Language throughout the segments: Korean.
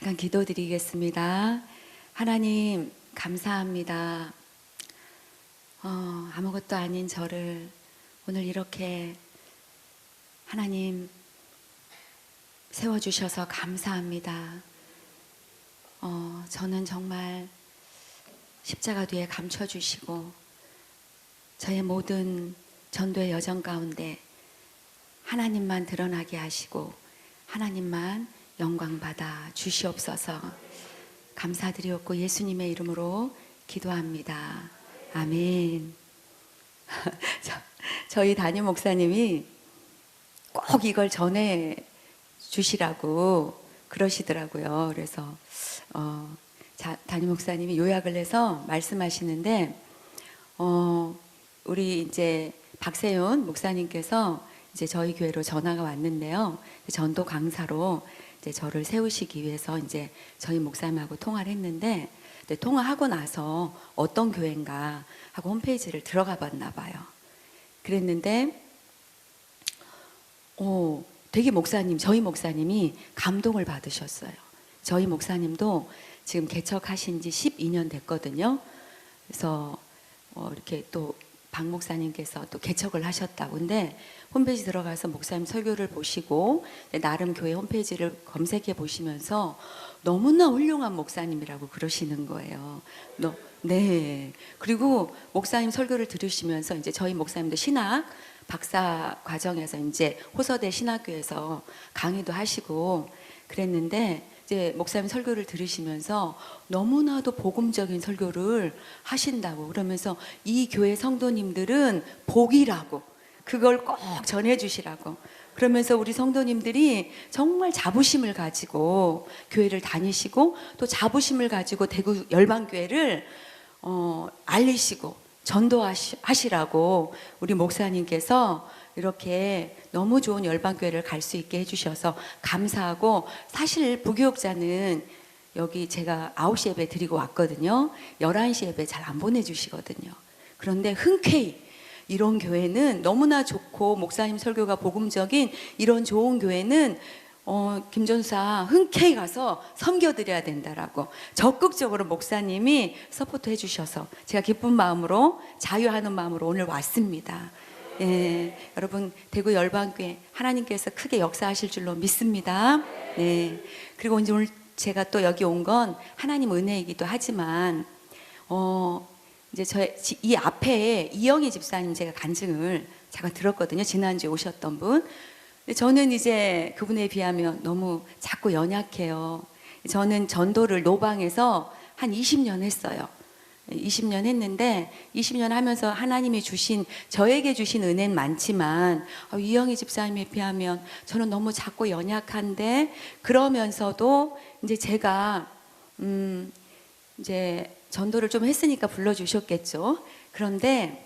잠깐 기도드리겠습니다. 하나님, 감사합니다. 아무것도 아닌 저를 오늘 이렇게 하나님 세워주셔서 감사합니다. 저는 정말 십자가 뒤에 감춰주시고 저의 모든 전도의 여정 가운데 하나님만 드러나게 하시고 하나님만 영광받아 주시옵소서. 감사드리옵고 예수님의 이름으로 기도합니다. 아멘. 저희 담임 목사님이 꼭 이걸 전해 주시라고 그러시더라고요. 그래서 담임 목사님이 요약을 해서 말씀하시는데 우리 이제 박세윤 목사님께서 이제 저희 교회로 전화가 왔는데요. 전도 강사로 이제 저를 세우시기 위해서 이제 저희 목사님하고 통화를 했는데, 통화하고 나서 어떤 교회인가 하고 홈페이지를 들어가 봤나 봐요. 그랬는데 되게 저희 목사님이 감동을 받으셨어요. 저희 목사님도 지금 개척하신 지 12년 됐거든요. 그래서 이렇게 또 박 목사님께서 또 개척을 하셨다고. 근데 홈페이지 들어가서 목사님 설교를 보시고 나름 교회 홈페이지를 검색해 보시면서 너무나 훌륭한 목사님이라고 그러시는 거예요. 네. 그리고 목사님 설교를 들으시면서 이제 저희 목사님도 신학 박사 과정에서 이제 호서대 신학교에서 강의도 하시고 그랬는데, 이제 목사님 설교를 들으시면서 너무나도 복음적인 설교를 하신다고 그러면서 이 교회 성도님들은 복이라고 그걸 꼭 전해주시라고 그러면서 우리 성도님들이 정말 자부심을 가지고 교회를 다니시고 또 자부심을 가지고 대구 열방교회를 알리시고 전도하시라고 우리 목사님께서 이렇게 너무 좋은 열방교회를 갈 수 있게 해주셔서 감사하고, 사실 부교육자는 여기 제가 9시 예배 드리고 왔거든요. 11시 예배 잘 안 보내주시거든요. 그런데 흔쾌히 이런 교회는 너무나 좋고 목사님 설교가 복음적인 이런 좋은 교회는 김전사 흔쾌히 가서 섬겨드려야 된다라고 적극적으로 목사님이 서포트 해주셔서 제가 기쁜 마음으로 자유하는 마음으로 오늘 왔습니다. 예, 여러분 대구 열방교회 하나님께서 크게 역사하실 줄로 믿습니다. 네, 그리고 이제 오늘 제가 또 여기 온 건 하나님 은혜이기도 하지만 이제 이 앞에 이영희 집사님 제가 간증을 잠깐 들었거든요. 지난주에 오셨던 분. 저는 이제 그분에 비하면 너무 작고 연약해요. 저는 전도를 노방에서 한 20년 했어요. 20년 했는데 20년 하면서 하나님이 저에게 주신 은혜는 많지만 이영희 집사님에 비하면 저는 너무 작고 연약한데, 그러면서도 이제 제가 이제 전도를 좀 했으니까 불러주셨겠죠. 그런데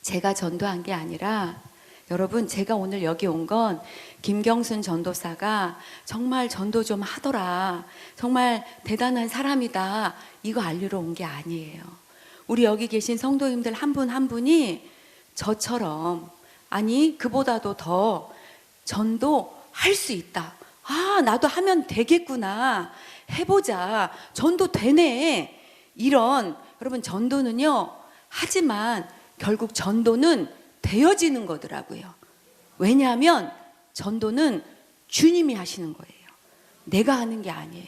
제가 전도한 게 아니라, 여러분 제가 오늘 여기 온 건 김경순 전도사가 정말 전도 좀 하더라, 정말 대단한 사람이다, 이거 알리러 온 게 아니에요. 우리 여기 계신 성도님들 한 분 한 분이 저처럼, 아니 그보다도 더 전도할 수 있다, 나도 하면 되겠구나, 해보자, 전도 되네, 이런, 여러분 전도는요, 하지만 결국 전도는 되어지는 거더라고요. 왜냐하면 전도는 주님이 하시는 거예요. 내가 하는 게 아니에요.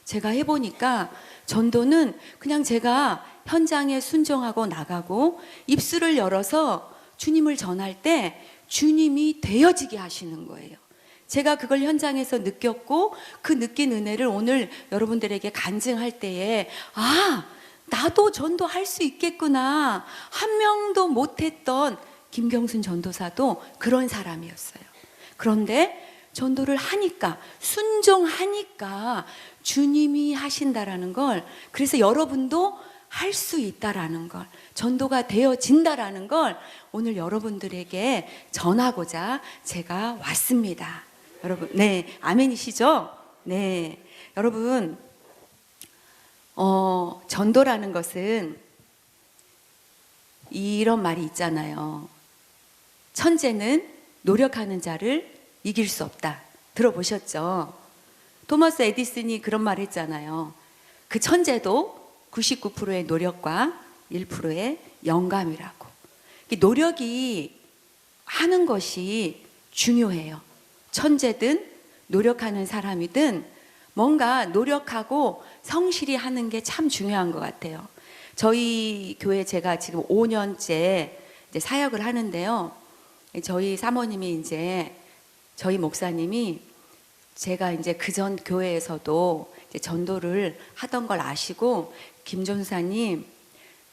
제가 해보니까 전도는 그냥 제가 현장에 순종하고 나가고 입술을 열어서 주님을 전할 때 주님이 되어지게 하시는 거예요. 제가 그걸 현장에서 느꼈고 그 느낀 은혜를 오늘 여러분들에게 간증할 때에 나도 전도할 수 있겠구나. 한 명도 못했던 김경순 전도사도 그런 사람이었어요. 그런데 전도를 하니까, 순종하니까 주님이 하신다라는 걸, 그래서 여러분도 할 수 있다라는 걸, 전도가 되어진다라는 걸 오늘 여러분들에게 전하고자 제가 왔습니다. 여러분, 네, 아멘이시죠? 네, 여러분, 전도라는 것은 이런 말이 있잖아요. 천재는 노력하는 자를 이길 수 없다. 들어보셨죠? 토머스 에디슨이 그런 말 했잖아요. 그 천재도 99%의 노력과 1%의 영감이라고. 노력이 하는 것이 중요해요. 천재든 노력하는 사람이든 뭔가 노력하고 성실히 하는 게 참 중요한 것 같아요. 저희 교회 제가 지금 5년째 이제 사역을 하는데요. 저희 사모님이 이제 저희 목사님이 제가 이제 그전 교회에서도 이제 전도를 하던 걸 아시고 김 전사님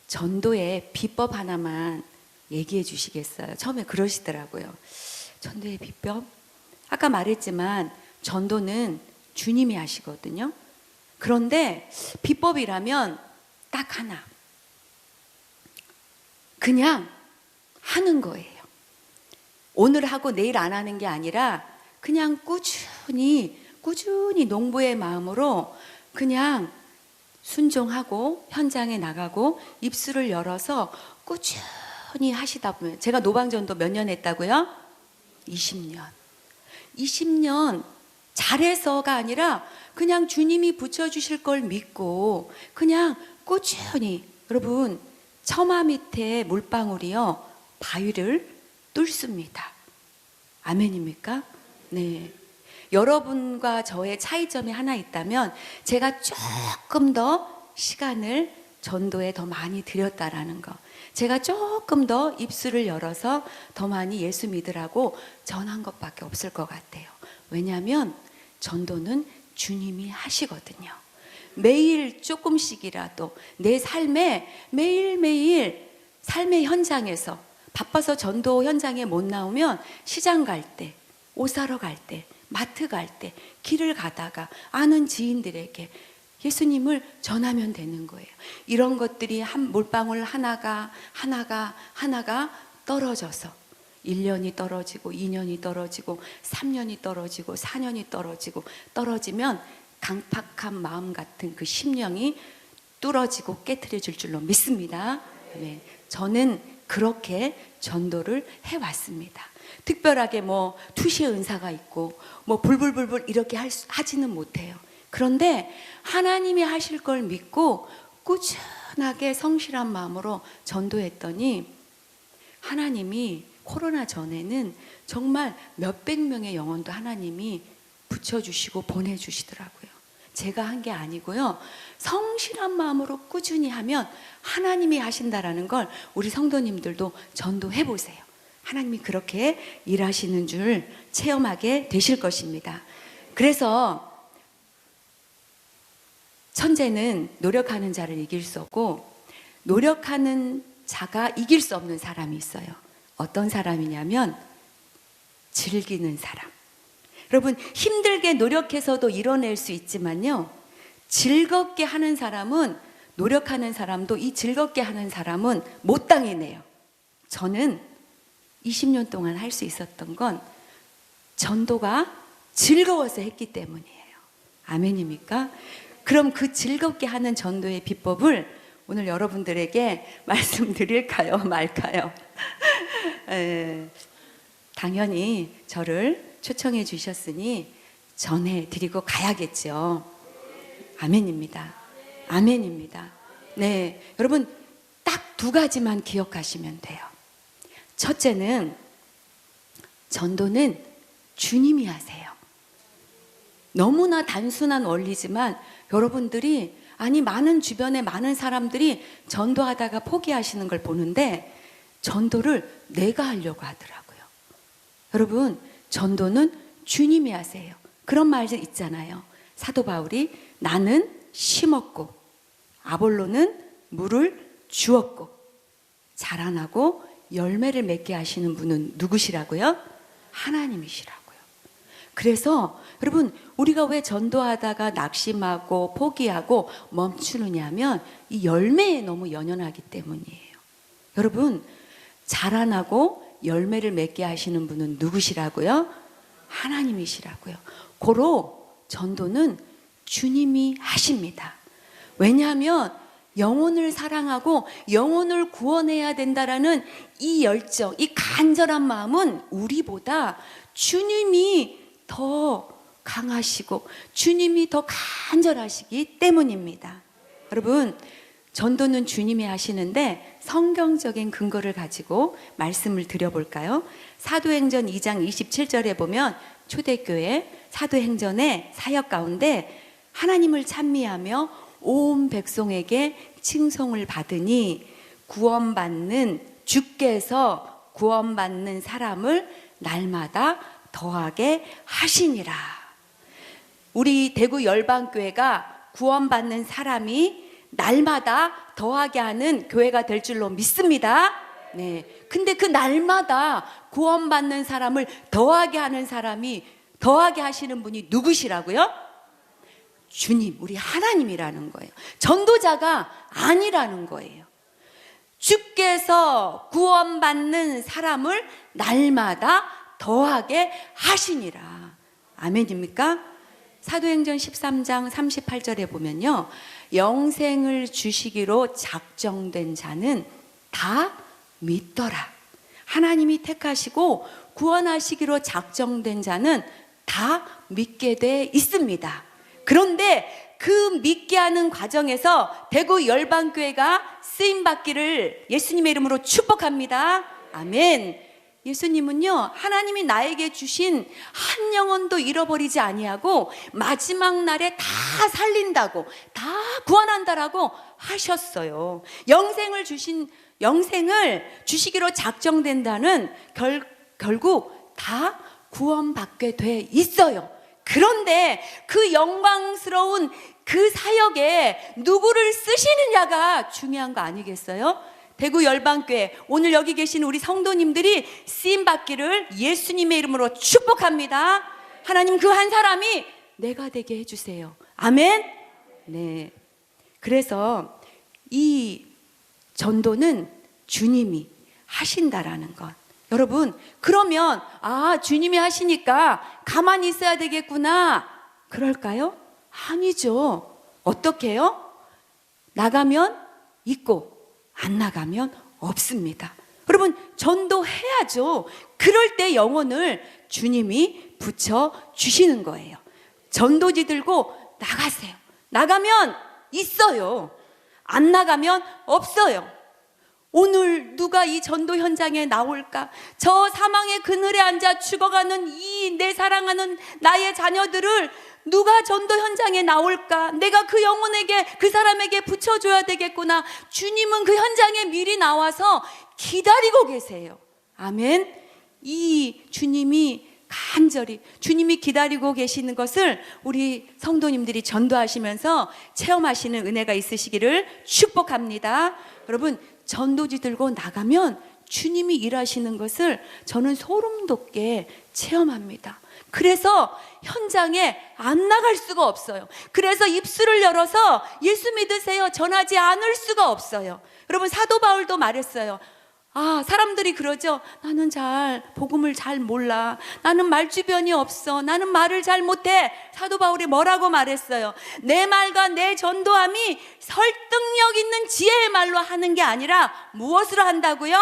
전도의 비법 하나만 얘기해 주시겠어요? 처음에 그러시더라고요. 전도의 비법? 아까 말했지만 전도는 주님이 하시거든요. 그런데 비법이라면 딱 하나. 그냥 하는 거예요. 오늘 하고 내일 안 하는 게 아니라 그냥 꾸준히 농부의 마음으로 그냥 순종하고 현장에 나가고 입술을 열어서 꾸준히 하시다 보면, 제가 노방전도 몇 년 했다고요? 20년. 20년 잘해서가 아니라 그냥 주님이 붙여주실 걸 믿고 그냥 꾸준히. 여러분, 처마 밑에 물방울이요 바위를 뚫습니다. 아멘입니까? 네. 여러분과 저의 차이점이 하나 있다면 제가 조금 더 시간을 전도에 더 많이 들였다라는 거. 제가 조금 더 입술을 열어서 더 많이 예수 믿으라고 전한 것밖에 없을 것 같아요. 왜냐하면 전도는 주님이 하시거든요. 매일 조금씩이라도 내 삶에 매일매일 삶의 현장에서, 바빠서 전도 현장에 못 나오면 시장 갈 때, 옷 사러 갈 때, 마트 갈 때, 길을 가다가 아는 지인들에게 예수님을 전하면 되는 거예요. 이런 것들이 한 물방울 하나가 떨어져서 1년이 떨어지고 2년이 떨어지고 3년이 떨어지고 4년이 떨어지면 강팍한 마음 같은 그 심령이 뚫어지고 깨트려질 줄로 믿습니다. 네, 저는 그렇게 전도를 해왔습니다. 특별하게 뭐 투시의 은사가 있고 뭐 불불불불 이렇게 하지는 못해요. 그런데 하나님이 하실 걸 믿고 꾸준하게 성실한 마음으로 전도했더니 하나님이 코로나 전에는 정말 몇백 명의 영혼도 하나님이 붙여주시고 보내주시더라고요. 제가 한 게 아니고요. 성실한 마음으로 꾸준히 하면 하나님이 하신다라는 걸 우리 성도님들도 전도해 보세요. 하나님이 그렇게 일하시는 줄 체험하게 되실 것입니다. 그래서 천재는 노력하는 자를 이길 수 없고 노력하는 자가 이길 수 없는 사람이 있어요. 어떤 사람이냐면 즐기는 사람. 여러분, 힘들게 노력해서도 이뤄낼 수 있지만요, 즐겁게 하는 사람은, 노력하는 사람도 이 즐겁게 하는 사람은 못 당해내요. 저는 20년 동안 할 수 있었던 건 전도가 즐거워서 했기 때문이에요. 아멘입니까? 그럼 그 즐겁게 하는 전도의 비법을 오늘 여러분들에게 말씀드릴까요? 말까요? 당연히 저를 초청해 주셨으니 전해드리고 가야겠죠. 아멘입니다. 아멘입니다. 네, 여러분 딱 두 가지만 기억하시면 돼요. 첫째는 전도는 주님이 하세요. 너무나 단순한 원리지만 여러분들이, 아니 많은 주변에 많은 사람들이 전도하다가 포기하시는 걸 보는데 전도를 내가 하려고 하더라고요. 여러분, 전도는 주님이 하세요. 그런 말들 있잖아요. 사도 바울이 나는 심었고 아볼로는 물을 주었고 자라나고 열매를 맺게 하시는 분은 누구시라고요? 하나님이시라고요. 그래서 여러분, 우리가 왜 전도하다가 낙심하고 포기하고 멈추느냐면 이 열매에 너무 연연하기 때문이에요. 여러분, 자라나고 열매를 맺게 하시는 분은 누구시라고요? 하나님이시라고요. 고로 전도는 주님이 하십니다. 왜냐하면 영혼을 사랑하고 영혼을 구원해야 된다라는 이 열정, 이 간절한 마음은 우리보다 주님이 더 강하시고 주님이 더 간절하시기 때문입니다. 여러분, 전도는 주님이 하시는데 성경적인 근거를 가지고 말씀을 드려볼까요? 사도행전 2장 27절에 보면 초대교회 사도행전의 사역 가운데 하나님을 찬미하며 온 백성에게 칭송을 받으니 주께서 구원받는 사람을 날마다 더하게 하시니라. 우리 대구 열방교회가 구원받는 사람이 날마다 더하게 하는 교회가 될 줄로 믿습니다. 네. 근데 그 날마다 구원받는 사람을 더하게 하는 사람이, 더하게 하시는 분이 누구시라고요? 주님, 우리 하나님이라는 거예요. 전도자가 아니라는 거예요. 주께서 구원받는 사람을 날마다 더하게 하시니라. 아멘입니까? 사도행전 13장 38절에 보면요, 영생을 주시기로 작정된 자는 다 믿더라. 하나님이 택하시고 구원하시기로 작정된 자는 다 믿게 돼 있습니다. 그런데 그 믿게 하는 과정에서 대구 열방교회가 쓰임받기를 예수님의 이름으로 축복합니다. 아멘. 예수님은요, 하나님이 나에게 주신 한 영혼도 잃어버리지 아니하고 마지막 날에 다 살린다고, 다 구원한다라고 하셨어요. 영생을 주시기로 작정된다는 결국 다 구원받게 돼 있어요. 그런데 그 영광스러운 그 사역에 누구를 쓰시느냐가 중요한 거 아니겠어요? 대구 열방교회, 오늘 여기 계신 우리 성도님들이 쓰임받기를 예수님의 이름으로 축복합니다. 하나님, 그 한 사람이 내가 되게 해주세요. 아멘. 네. 그래서 이 전도는 주님이 하신다라는 것. 여러분, 그러면 주님이 하시니까 가만히 있어야 되겠구나, 그럴까요? 아니죠. 어떻게 해요? 나가면 있고 안 나가면 없습니다. 여러분, 전도해야죠. 그럴 때 영혼을 주님이 붙여주시는 거예요. 전도지 들고 나가세요. 나가면 있어요. 안 나가면 없어요. 오늘 누가 이 전도 현장에 나올까? 저 사망의 그늘에 앉아 죽어가는 이 내 사랑하는 나의 자녀들을 누가 전도 현장에 나올까? 내가 그 영혼에게, 그 사람에게 붙여줘야 되겠구나. 주님은 그 현장에 미리 나와서 기다리고 계세요. 아멘. 이 주님이 간절히 주님이 기다리고 계시는 것을 우리 성도님들이 전도하시면서 체험하시는 은혜가 있으시기를 축복합니다. 여러분, 전도지 들고 나가면 주님이 일하시는 것을 저는 소름 돋게 체험합니다. 그래서 현장에 안 나갈 수가 없어요. 그래서 입술을 열어서 예수 믿으세요 전하지 않을 수가 없어요. 여러분, 사도 바울도 말했어요. 사람들이 그러죠. 나는 복음을 잘 몰라. 나는 말주변이 없어. 나는 말을 잘 못해. 사도 바울이 뭐라고 말했어요? 내 말과 내 전도함이 설득력 있는 지혜의 말로 하는 게 아니라 무엇으로 한다고요?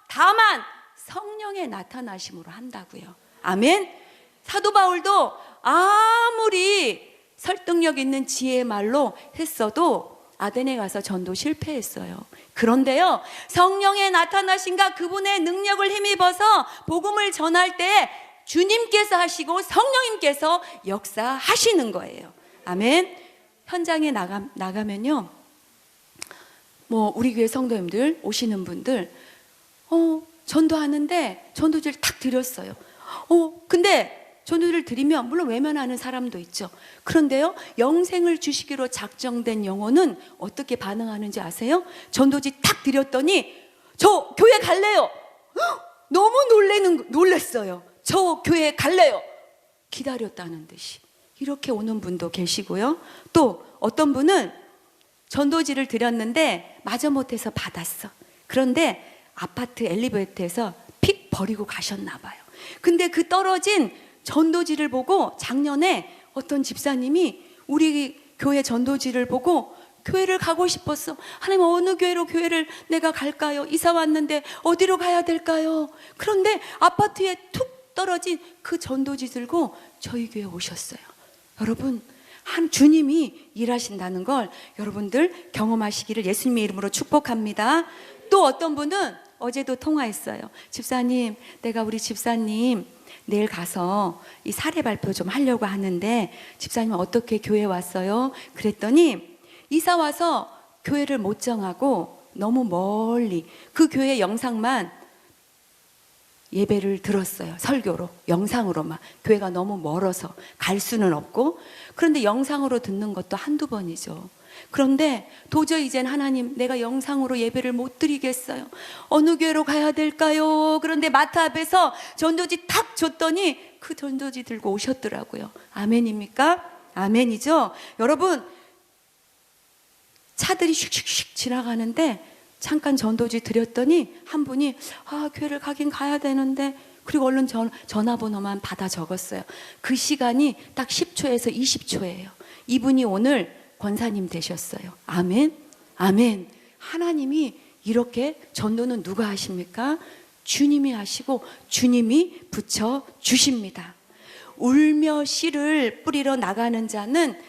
다만 성령의 나타나심으로 한다고요. 아멘. 사도 바울도 아무리 설득력 있는 지혜의 말로 했어도 아덴에 가서 전도 실패했어요. 그런데요, 성령의 나타나심과 그분의 능력을 힘입어서 복음을 전할 때 주님께서 하시고 성령님께서 역사하시는 거예요. 아멘. 현장에 나가면요, 우리 교회 성도님들 오시는 분들 전도하는데 전도지를 탁 드렸어요. 근데 전도를 드리면 물론 외면하는 사람도 있죠. 그런데요, 영생을 주시기로 작정된 영혼은 어떻게 반응하는지 아세요? 전도지 탁 드렸더니 저 교회 갈래요. 너무 놀랬어요. 저 교회 갈래요. 기다렸다는 듯이 이렇게 오는 분도 계시고요. 또 어떤 분은 전도지를 드렸는데 마저못해서 받았어. 그런데 아파트 엘리베이터에서 픽 버리고 가셨나 봐요. 근데 그 떨어진 전도지를 보고 작년에 어떤 집사님이 우리 교회 전도지를 보고 교회를 가고 싶었어. 하나님, 어느 교회를 내가 갈까요? 이사 왔는데 어디로 가야 될까요? 그런데 아파트에 툭 떨어진 그 전도지 들고 저희 교회 오셨어요. 여러분, 한 주님이 일하신다는 걸 여러분들 경험하시기를 예수님의 이름으로 축복합니다. 또 어떤 분은 어제도 통화했어요. 집사님, 내가 우리 집사님 내일 가서 이 사례 발표 좀 하려고 하는데 집사님 어떻게 교회 왔어요? 그랬더니 이사 와서 교회를 못 정하고 너무 멀리 그 교회 영상만 예배를 들었어요. 설교로, 영상으로만. 교회가 너무 멀어서 갈 수는 없고, 그런데 영상으로 듣는 것도 한두 번이죠. 그런데 도저히 이젠 하나님, 내가 영상으로 예배를 못 드리겠어요. 어느 교회로 가야 될까요? 그런데 마트 앞에서 전도지 탁 줬더니 그 전도지 들고 오셨더라고요. 아멘입니까? 아멘이죠? 여러분, 차들이 슉슉슉 지나가는데 잠깐 전도지 드렸더니 한 분이 교회를 가긴 가야 되는데, 그리고 얼른 전화번호만 받아 적었어요. 그 시간이 딱 10초에서 20초예요. 이분이 오늘 권사님 되셨어요. 아멘. 아멘. 하나님이 이렇게 전도는 누가 하십니까? 주님이 하시고 주님이 붙여 주십니다. 울며 씨를 뿌리러 나가는 자는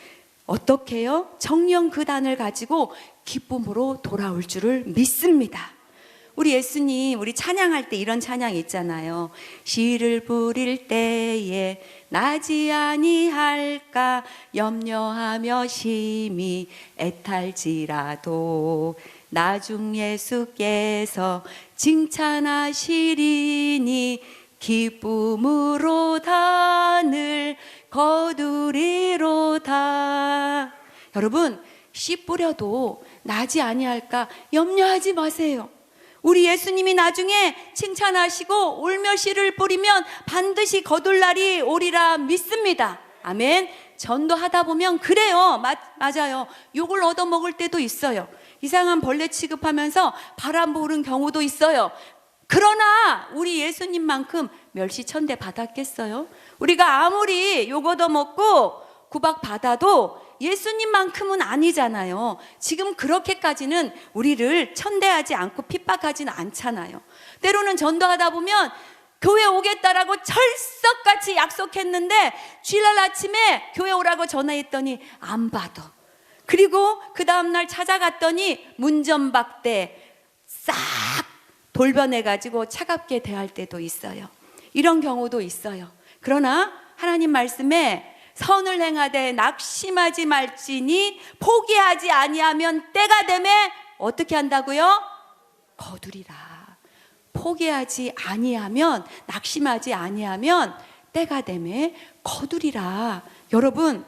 어떻게 해요? 정령 그 단을 가지고 기쁨으로 돌아올 줄을 믿습니다. 우리 예수님, 우리 찬양할 때 이런 찬양 있잖아요. 씨를 뿌릴 때에 나지 아니할까 염려하며 심히 애탈지라도 나중 예수께서 칭찬하시리니 기쁨으로 단을 거두리로다. 여러분, 씨 뿌려도 나지 아니할까 염려하지 마세요. 우리 예수님이 나중에 칭찬하시고 울며 씨를 뿌리면 반드시 거둘 날이 오리라 믿습니다. 아멘. 전도하다 보면 그래요. 맞아요. 욕을 얻어먹을 때도 있어요. 이상한 벌레 취급하면서 바람 부는 경우도 있어요. 그러나 우리 예수님만큼 멸시천대 받았겠어요? 우리가 아무리 욕 얻어먹고 구박받아도 예수님만큼은 아니잖아요. 지금 그렇게까지는 우리를 천대하지 않고 핍박하지는 않잖아요. 때로는 전도하다 보면 교회 오겠다라고 철석같이 약속했는데 주일날 아침에 교회 오라고 전화했더니 안 받아. 그리고 그 다음날 찾아갔더니 문전박대 싹 돌변해가지고 차갑게 대할 때도 있어요. 이런 경우도 있어요. 그러나 하나님 말씀에 선을 행하되 낙심하지 말지니 포기하지 아니하면 때가 되매 어떻게 한다고요? 거두리라. 포기하지 아니하면, 낙심하지 아니하면 때가 되매 거두리라. 여러분,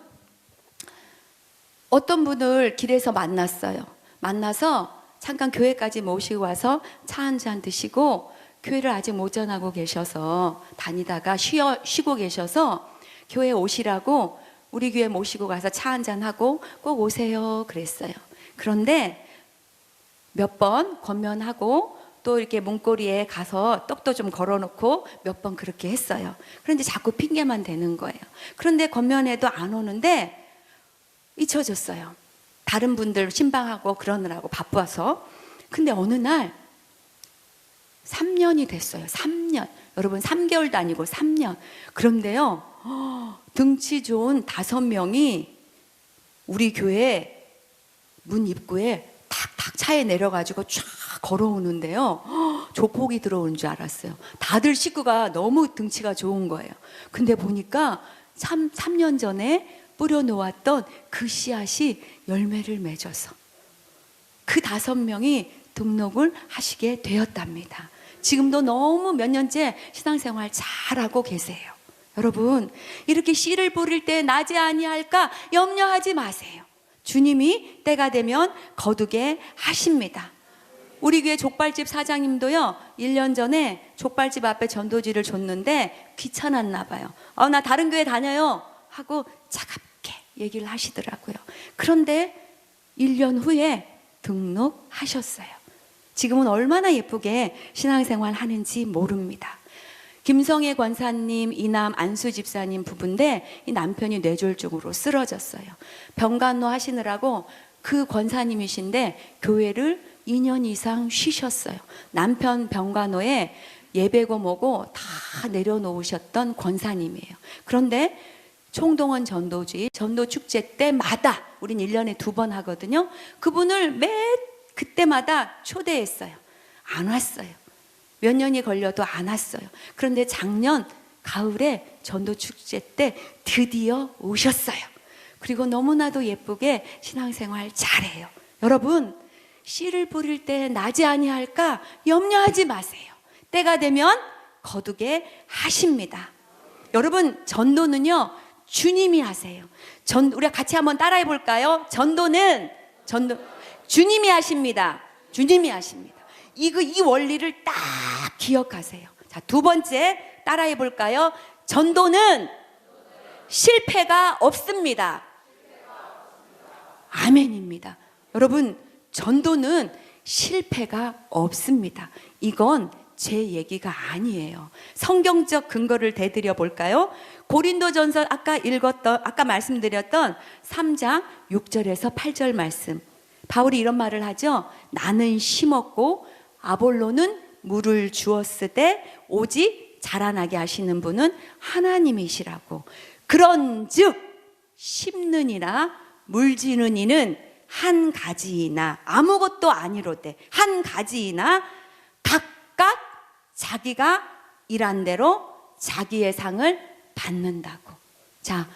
어떤 분을 길에서 만났어요. 만나서 잠깐 교회까지 모시고 와서 차 한잔 드시고, 교회를 아직 못 전하고 계셔서 다니다가 쉬고 계셔서 교회 오시라고 우리 교회 모시고 가서 차 한잔하고 꼭 오세요 그랬어요. 그런데 몇 번 권면하고 또 이렇게 문고리에 가서 떡도 좀 걸어놓고 몇 번 그렇게 했어요. 그런데 자꾸 핑계만 대는 거예요. 그런데 권면해도 안 오는데 잊혀졌어요. 다른 분들 신방하고 그러느라고 바빠서. 근데 어느 날 3년이 됐어요. 3년. 여러분 3개월도 아니고 3년. 그런데요, 등치 좋은 5명이 우리 교회 문 입구에 탁탁 차에 내려가지고 쫙 걸어오는데요, 조폭이 들어오는 줄 알았어요. 다들 식구가 너무 등치가 좋은 거예요. 근데 보니까 3년 전에 뿌려놓았던 그 씨앗이 열매를 맺어서 그 5명이 등록을 하시게 되었답니다. 지금도 너무 몇 년째 신앙생활 잘하고 계세요. 여러분, 이렇게 씨를 뿌릴 때 나지 아니할까 염려하지 마세요. 주님이 때가 되면 거두게 하십니다. 우리 교회 족발집 사장님도요, 1년 전에 족발집 앞에 전도지를 줬는데 귀찮았나 봐요. 나 다른 교회 다녀요 하고 차갑게 얘기를 하시더라고요. 그런데 1년 후에 등록하셨어요. 지금은 얼마나 예쁘게 신앙생활 하는지 모릅니다. 김성애 권사님, 이남 안수 집사님 부부인데 이 남편이 뇌졸중으로 쓰러졌어요. 병간호 하시느라고 그 권사님이신데 교회를 2년 이상 쉬셨어요. 남편 병간호에 예배고 뭐고 다 내려놓으셨던 권사님이에요. 그런데 총동원 전도주의 전도 축제 때마다 우린 1년에 2번 하거든요. 그분을 매 그때마다 초대했어요. 안 왔어요. 몇 년이 걸려도 안 왔어요. 그런데 작년 가을에 전도 축제 때 드디어 오셨어요. 그리고 너무나도 예쁘게 신앙생활 잘해요. 여러분, 씨를 뿌릴 때 나지 아니할까 염려하지 마세요. 때가 되면 거두게 하십니다. 여러분, 전도는요 주님이 하세요. 우리가 같이 한번 따라해 볼까요? 전도는 주님이 하십니다. 주님이 하십니다. 이 원리를 딱 기억하세요. 자, 두 번째 따라해 볼까요? 전도는 실패가 없습니다. 아멘입니다. 여러분, 전도는 실패가 없습니다. 이건 제 얘기가 아니에요. 성경적 근거를 대드려 볼까요? 고린도전서 아까 말씀드렸던 3장 6절에서 8절 말씀. 바울이 이런 말을 하죠. 나는 심었고 아볼로는 물을 주었으되 오직 자라나게 하시는 분은 하나님이시라고. 그런즉 심는 이나 물지는 이는 한 가지이나 아무것도 아니로되 한 가지이나 각각 자기가 일한 대로 자기의 상을 받는다고. 자,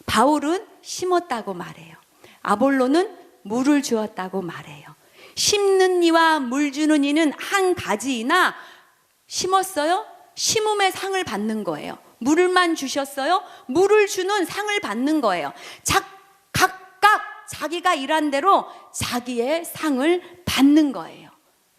바울은 심었다고 말해요. 아볼로는 물을 주었다고 말해요. 심는 이와 물 주는 이는 한 가지이나 심었어요? 심음의 상을 받는 거예요. 물만 주셨어요? 물을 주는 상을 받는 거예요. 각각 자기가 일한 대로 자기의 상을 받는 거예요.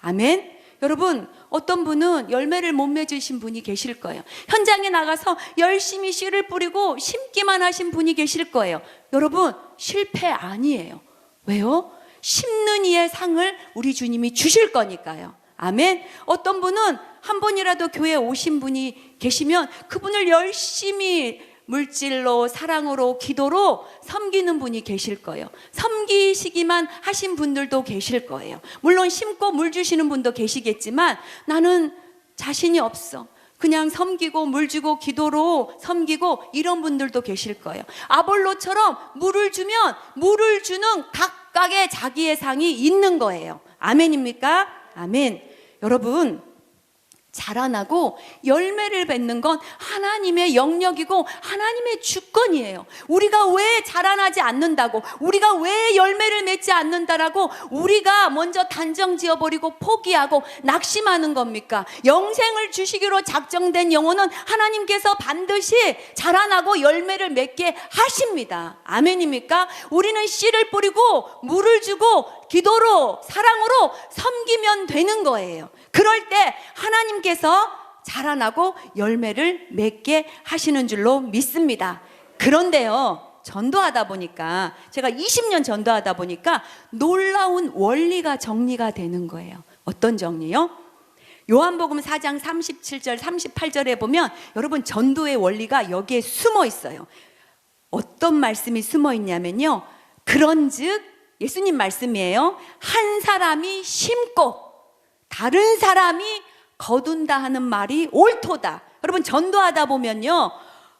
아멘. 여러분, 어떤 분은 열매를 못 맺으신 분이 계실 거예요. 현장에 나가서 열심히 씨를 뿌리고 심기만 하신 분이 계실 거예요. 여러분, 실패 아니에요. 왜요? 심는 이의 상을 우리 주님이 주실 거니까요. 아멘. 어떤 분은 한 번이라도 교회에 오신 분이 계시면 그분을 열심히 물질로, 사랑으로, 기도로 섬기는 분이 계실 거예요. 섬기시기만 하신 분들도 계실 거예요. 물론 심고 물 주시는 분도 계시겠지만 나는 자신이 없어. 그냥 섬기고 물 주고 기도로 섬기고 이런 분들도 계실 거예요. 아볼로처럼 물을 주면 물을 주는 각각의 자기의 상이 있는 거예요. 아멘입니까? 아멘. 여러분, 자라나고 열매를 맺는 건 하나님의 영역이고 하나님의 주권이에요. 우리가 왜 자라나지 않는다고, 우리가 왜 열매를 맺지 않는다라고 우리가 먼저 단정 지어버리고 포기하고 낙심하는 겁니까? 영생을 주시기로 작정된 영혼은 하나님께서 반드시 자라나고 열매를 맺게 하십니다. 아멘입니까? 우리는 씨를 뿌리고 물을 주고 기도로, 사랑으로 섬기면 되는 거예요. 그럴 때 하나님께서 자라나고 열매를 맺게 하시는 줄로 믿습니다. 그런데요, 전도하다 보니까, 제가 20년 전도하다 보니까 놀라운 원리가 정리가 되는 거예요. 어떤 정리요? 요한복음 4장 37절 38절에 보면 여러분, 전도의 원리가 여기에 숨어 있어요. 어떤 말씀이 숨어 있냐면요, 그런즉, 예수님 말씀이에요. 한 사람이 심고 다른 사람이 거둔다 하는 말이 옳도다. 여러분, 전도하다 보면요,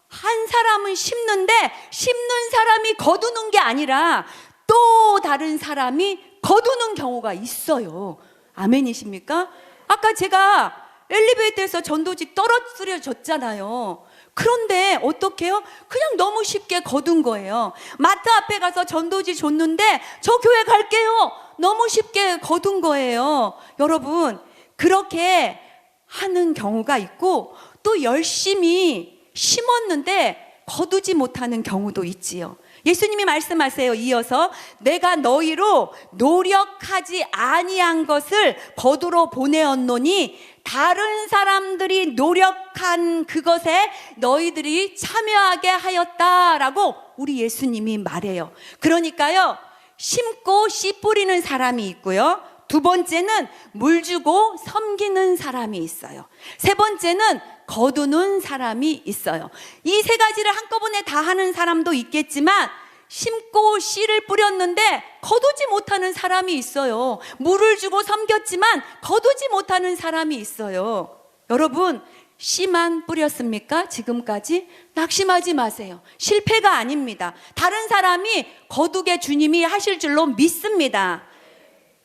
한 사람은 심는데 심는 사람이 거두는 게 아니라 또 다른 사람이 거두는 경우가 있어요. 아멘이십니까? 아까 제가 엘리베이터에서 전도지 떨어뜨려 줬잖아요. 그런데 어떡해요? 그냥 너무 쉽게 거둔 거예요. 마트 앞에 가서 전도지 줬는데 저 교회 갈게요. 너무 쉽게 거둔 거예요. 여러분, 그렇게 하는 경우가 있고 또 열심히 심었는데 거두지 못하는 경우도 있지요. 예수님이 말씀하세요. 이어서 내가 너희로 노력하지 아니한 것을 거두러 보내었노니 다른 사람들이 노력한 그것에 너희들이 참여하게 하였다라고 우리 예수님이 말해요. 그러니까요, 심고 씨 뿌리는 사람이 있고요, 두 번째는 물 주고 섬기는 사람이 있어요. 세 번째는 거두는 사람이 있어요. 이 세 가지를 한꺼번에 다 하는 사람도 있겠지만 심고 씨를 뿌렸는데 거두지 못하는 사람이 있어요. 물을 주고 섬겼지만 거두지 못하는 사람이 있어요. 여러분, 씨만 뿌렸습니까? 지금까지? 낙심하지 마세요. 실패가 아닙니다. 다른 사람이 거두게 주님이 하실 줄로 믿습니다.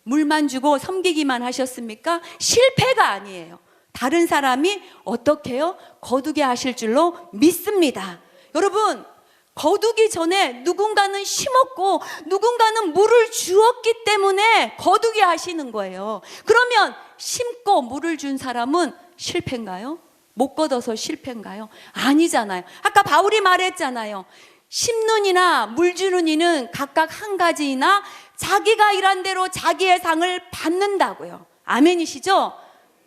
물만 주고 섬기기만 하셨습니까? 실패가 아니에요. 다른 사람이 어떻게 해요? 거두게 하실 줄로 믿습니다. 여러분, 거두기 전에 누군가는 심었고 누군가는 물을 주었기 때문에 거두게 하시는 거예요. 그러면 심고 물을 준 사람은 실패인가요? 못 거둬서 실패인가요? 아니잖아요. 아까 바울이 말했잖아요. 심는 이나 물 주는 이는 각각 한 가지이나 자기가 일한 대로 자기의 상을 받는다고요. 아멘이시죠?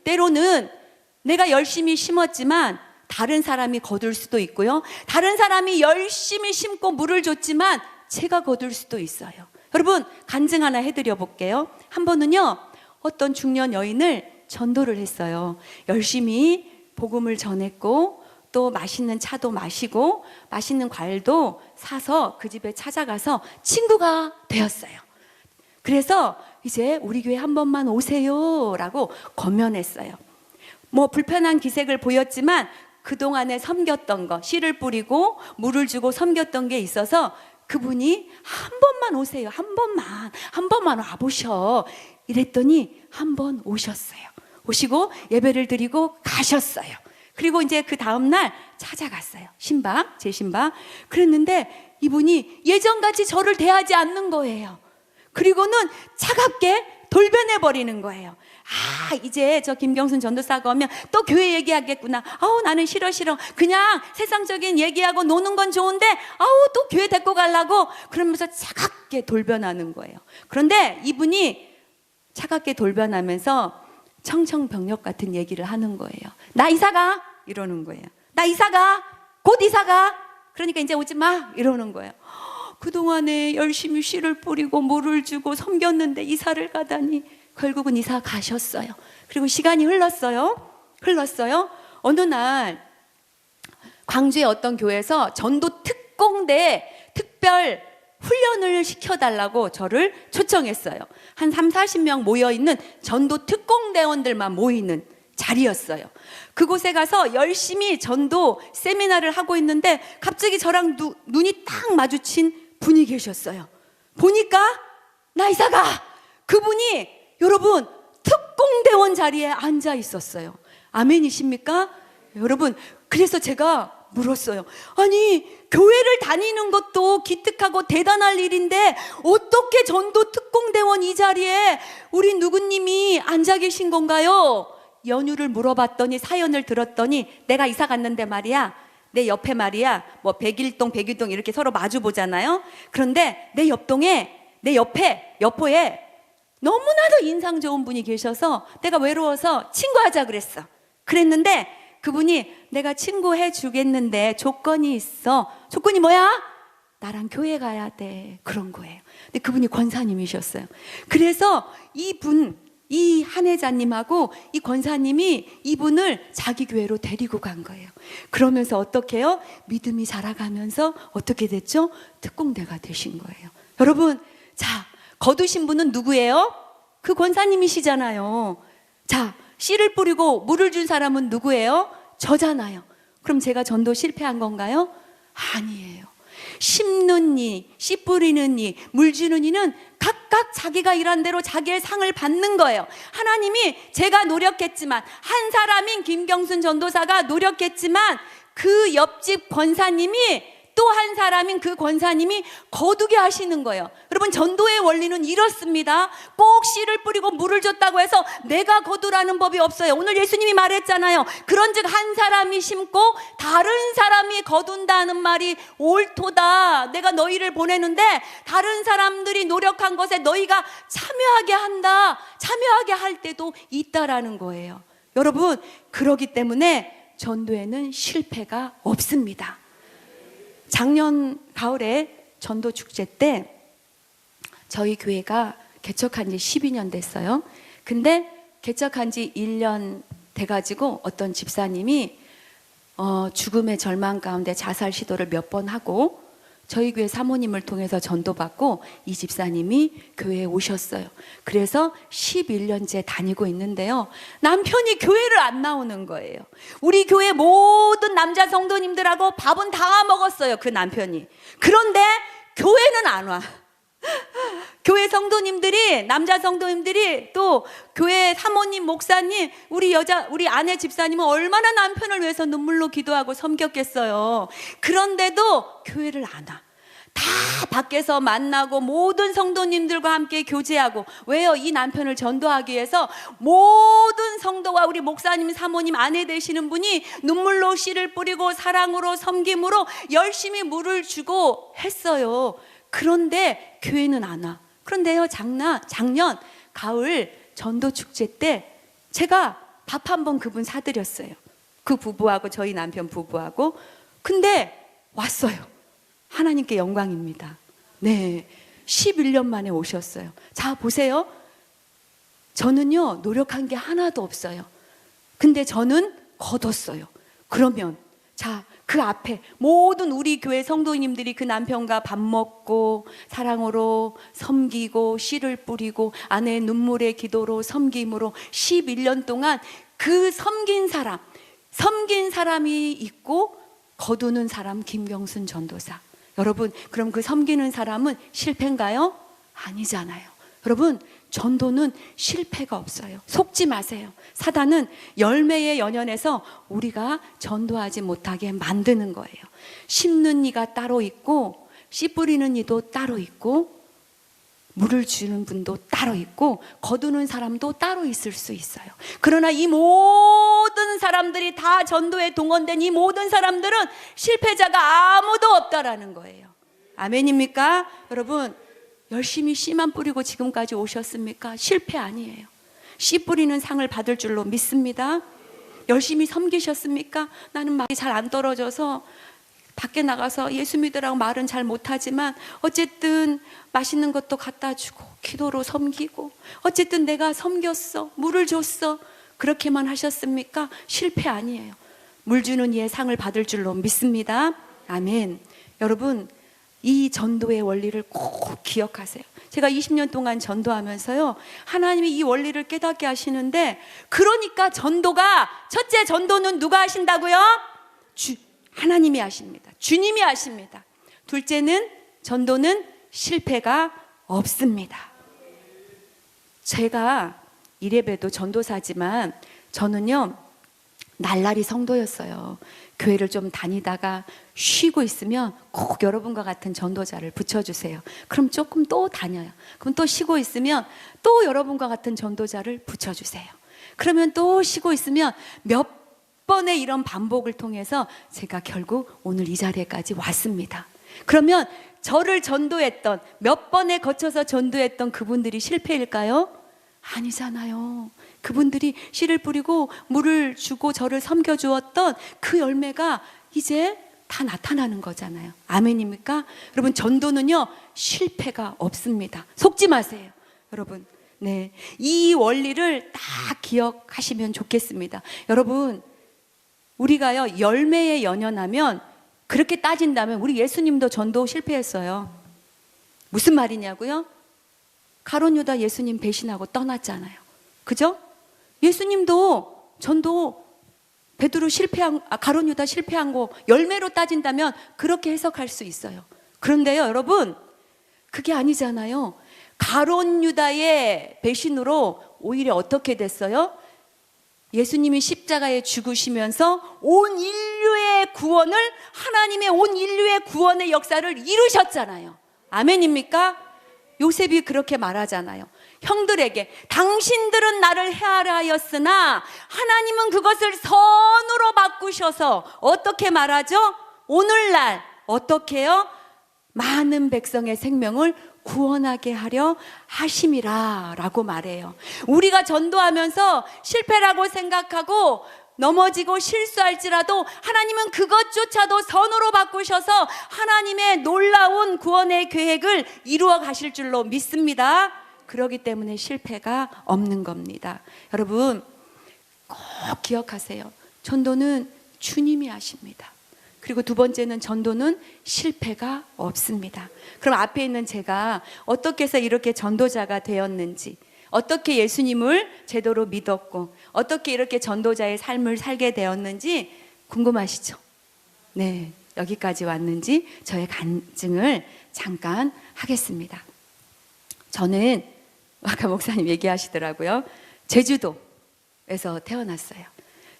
때로는 내가 열심히 심었지만 다른 사람이 거둘 수도 있고요. 다른 사람이 열심히 심고 물을 줬지만 제가 거둘 수도 있어요. 여러분, 간증 하나 해드려 볼게요. 한 번은요, 어떤 중년 여인을 전도를 했어요. 열심히 복음을 전했고 또 맛있는 차도 마시고 맛있는 과일도 사서 그 집에 찾아가서 친구가 되었어요. 그래서 이제 우리 교회 한 번만 오세요 라고 권면했어요. 뭐 불편한 기색을 보였지만 그동안에 섬겼던 거, 씨를 뿌리고 물을 주고 섬겼던 게 있어서 그분이 한 번만 오세요. 한 번만 와보셔. 이랬더니 한 번 오셨어요. 오시고 예배를 드리고 가셨어요. 그리고 이제 그 다음날 찾아갔어요. 제 신방. 그랬는데 이분이 예전같이 저를 대하지 않는 거예요. 그리고는 차갑게 돌변해버리는 거예요. 아, 이제 저 김경순 전도사가 오면 또 교회 얘기하겠구나. 아우, 나는 싫어. 그냥 세상적인 얘기하고 노는 건 좋은데 아우, 또 교회 데리고 가려고 그러면서 차갑게 돌변하는 거예요. 그런데 이분이 차갑게 돌변하면서 청청병력 같은 얘기를 하는 거예요. 나 이사가 이러는 거예요. 나 이사가, 곧 이사가. 그러니까 이제 오지 마 이러는 거예요. 그동안에 열심히 씨를 뿌리고 물을 주고 섬겼는데 이사를 가다니 결국은 이사 가셨어요. 그리고 시간이 흘렀어요. 어느 날 광주의 어떤 교회에서 전도 특공대 특별 훈련을 시켜달라고 저를 초청했어요. 한 30-40명 모여있는 전도 특공대원들만 모이는 자리였어요. 그곳에 가서 열심히 전도 세미나를 하고 있는데 갑자기 저랑 눈이 딱 마주친 분이 계셨어요. 보니까 나 이사가, 그분이 여러분 특공대원 자리에 앉아 있었어요. 아멘이십니까? 여러분, 그래서 제가 물었어요. 아니, 교회를 다니는 것도 기특하고 대단할 일인데 어떻게 전도 특공대원 이 자리에 우리 누구님이 앉아 계신 건가요? 연유를 물어봤더니, 사연을 들었더니, 내가 이사 갔는데 말이야, 내 옆에 말이야, 뭐 101동 이렇게 서로 마주 보잖아요. 그런데 내 옆에 너무나도 인상 좋은 분이 계셔서 내가 외로워서 친구하자 그랬어. 그랬는데 그분이 내가 친구해 주겠는데 조건이 있어. 조건이 뭐야? 나랑 교회 가야 돼. 그런 거예요. 근데 그분이 권사님이셨어요. 그래서 이 한혜자님하고 이 권사님이 이분을 자기 교회로 데리고 간 거예요. 그러면서 어떻게 해요? 믿음이 자라가면서 어떻게 됐죠? 특공대가 되신 거예요. 여러분, 자, 거두신 분은 누구예요? 그 권사님이시잖아요. 자, 씨를 뿌리고 물을 준 사람은 누구예요? 저잖아요. 그럼 제가 전도 실패한 건가요? 아니에요. 심는 이, 씨 뿌리는 이, 물 주는 이는 각각 자기가 일한 대로 자기의 상을 받는 거예요. 하나님이, 제가 노력했지만, 한 사람인 김경순 전도사가 노력했지만 그 옆집 권사님이, 또 한 사람인 그 권사님이 거두게 하시는 거예요. 여러분, 전도의 원리는 이렇습니다. 꼭 씨를 뿌리고 물을 줬다고 해서 내가 거두라는 법이 없어요. 오늘 예수님이 말했잖아요. 그런즉 한 사람이 심고 다른 사람이 거둔다는 말이 옳도다. 내가 너희를 보내는데 다른 사람들이 노력한 것에 너희가 참여하게 한다. 참여하게 할 때도 있다라는 거예요. 여러분, 그러기 때문에 전도에는 실패가 없습니다. 작년 가을에 전도 축제 때 저희 교회가 개척한 지 12년 됐어요. 근데 개척한 지 1년 돼가지고 어떤 집사님이 죽음의 절망 가운데 자살 시도를 몇 번 하고 저희 교회 사모님을 통해서 전도받고 이 집사님이 교회에 오셨어요. 그래서 11년째 다니고 있는데요. 남편이 교회를 안 나오는 거예요. 우리 교회 모든 남자 성도님들하고 밥은 다 먹었어요, 그 남편이. 그런데 교회는 안 와. 교회 성도님들이, 남자 성도님들이, 또 교회 사모님, 목사님, 우리 아내 집사님은 얼마나 남편을 위해서 눈물로 기도하고 섬겼겠어요. 그런데도 교회를 안 와. 다 밖에서 만나고 모든 성도님들과 함께 교제하고. 왜요? 이 남편을 전도하기 위해서 모든 성도와 우리 목사님, 사모님, 아내 되시는 분이 눈물로 씨를 뿌리고 사랑으로 섬김으로 열심히 물을 주고 했어요. 그런데 교회는 안 와. 그런데요, 작년 가을 전도 축제 때 제가 밥 한 번 그분 사드렸어요. 그 부부하고, 저희 남편 부부하고. 근데 왔어요. 하나님께 영광입니다. 네, 11년 만에 오셨어요. 자, 보세요. 저는요, 노력한 게 하나도 없어요. 근데 저는 거뒀어요. 그러면 자, 그 앞에 모든 우리 교회 성도님들이 그 남편과 밥 먹고 사랑으로 섬기고 씨를 뿌리고 아내의 눈물의 기도로 섬김으로 11년 동안 그 섬긴 사람이 있고 거두는 사람 김경순 전도사. 여러분, 그럼 그 섬기는 사람은 실패인가요? 아니잖아요. 여러분, 전도는 실패가 없어요. 속지 마세요. 사단은 열매에 연연해서 우리가 전도하지 못하게 만드는 거예요. 심는 이가 따로 있고 씨 뿌리는 이도 따로 있고 물을 주는 분도 따로 있고 거두는 사람도 따로 있을 수 있어요. 그러나 이 모든 사람들이 다 전도에 동원된 이 모든 사람들은 실패자가 아무도 없다라는 거예요. 아멘입니까? 여러분, 열심히 씨만 뿌리고 지금까지 오셨습니까? 실패 아니에요. 씨 뿌리는 상을 받을 줄로 믿습니다. 열심히 섬기셨습니까? 나는 말이 잘 안 떨어져서 밖에 나가서 예수 믿으라고 말은 잘 못하지만 어쨌든 맛있는 것도 갖다 주고 기도로 섬기고 어쨌든 내가 섬겼어, 물을 줬어. 그렇게만 하셨습니까? 실패 아니에요. 물 주는 이의 상을 받을 줄로 믿습니다. 아멘. 여러분, 이 전도의 원리를 꼭 기억하세요. 제가 20년 동안 전도하면서요, 하나님이 이 원리를 깨닫게 하시는데, 그러니까 전도가, 첫째 전도는 누가 하신다고요? 하나님이 하십니다. 주님이 하십니다. 둘째는 전도는 실패가 없습니다. 제가 이래봬도 전도사지만 저는요, 날라리 성도였어요. 교회를 좀 다니다가 쉬고 있으면 꼭 여러분과 같은 전도자를 붙여주세요. 그럼 조금 또 다녀요. 그럼 또 쉬고 있으면 또 여러분과 같은 전도자를 붙여주세요. 그러면 또 쉬고 있으면 몇 번의 이런 반복을 통해서 제가 결국 오늘 이 자리에까지 왔습니다. 그러면 저를 전도했던, 몇 번에 거쳐서 전도했던 그분들이 실패일까요? 아니잖아요. 그분들이 씨를 뿌리고 물을 주고 저를 섬겨주었던 그 열매가 이제 다 나타나는 거잖아요. 아멘입니까? 여러분, 전도는요, 실패가 없습니다. 속지 마세요, 여러분. 네, 이 원리를 딱 기억하시면 좋겠습니다. 여러분, 우리가요, 열매에 연연하면, 그렇게 따진다면 우리 예수님도 전도 실패했어요. 무슨 말이냐고요? 가룟 유다 예수님 배신하고 떠났잖아요. 그죠? 예수님도 전도 가룟 유다 실패한 거 열매로 따진다면 그렇게 해석할 수 있어요. 그런데요, 여러분, 그게 아니잖아요. 가룟 유다의 배신으로 오히려 어떻게 됐어요? 예수님이 십자가에 죽으시면서 온 인류의 구원을, 하나님의 온 인류의 구원의 역사를 이루셨잖아요. 아멘입니까? 요셉이 그렇게 말하잖아요. 형들에게 당신들은 나를 해하려 하였으나 하나님은 그것을 선으로 바꾸셔서 어떻게 말하죠? 오늘날 어떻게 해요? 많은 백성의 생명을 구원하게 하려 하심이라 라고 말해요. 우리가 전도하면서 실패라고 생각하고 넘어지고 실수할지라도 하나님은 그것조차도 선으로 바꾸셔서 하나님의 놀라운 구원의 계획을 이루어 가실 줄로 믿습니다. 그렇기 때문에 실패가 없는 겁니다. 여러분, 꼭 기억하세요. 전도는 주님이 하십니다. 그리고 두 번째는 전도는 실패가 없습니다. 그럼 앞에 있는 제가 어떻게 해서 이렇게 전도자가 되었는지, 어떻게 예수님을 제대로 믿었고 어떻게 이렇게 전도자의 삶을 살게 되었는지 궁금하시죠? 네, 여기까지 왔는지 저의 간증을 잠깐 하겠습니다. 저는 아까 목사님 얘기하시더라고요. 제주도에서 태어났어요.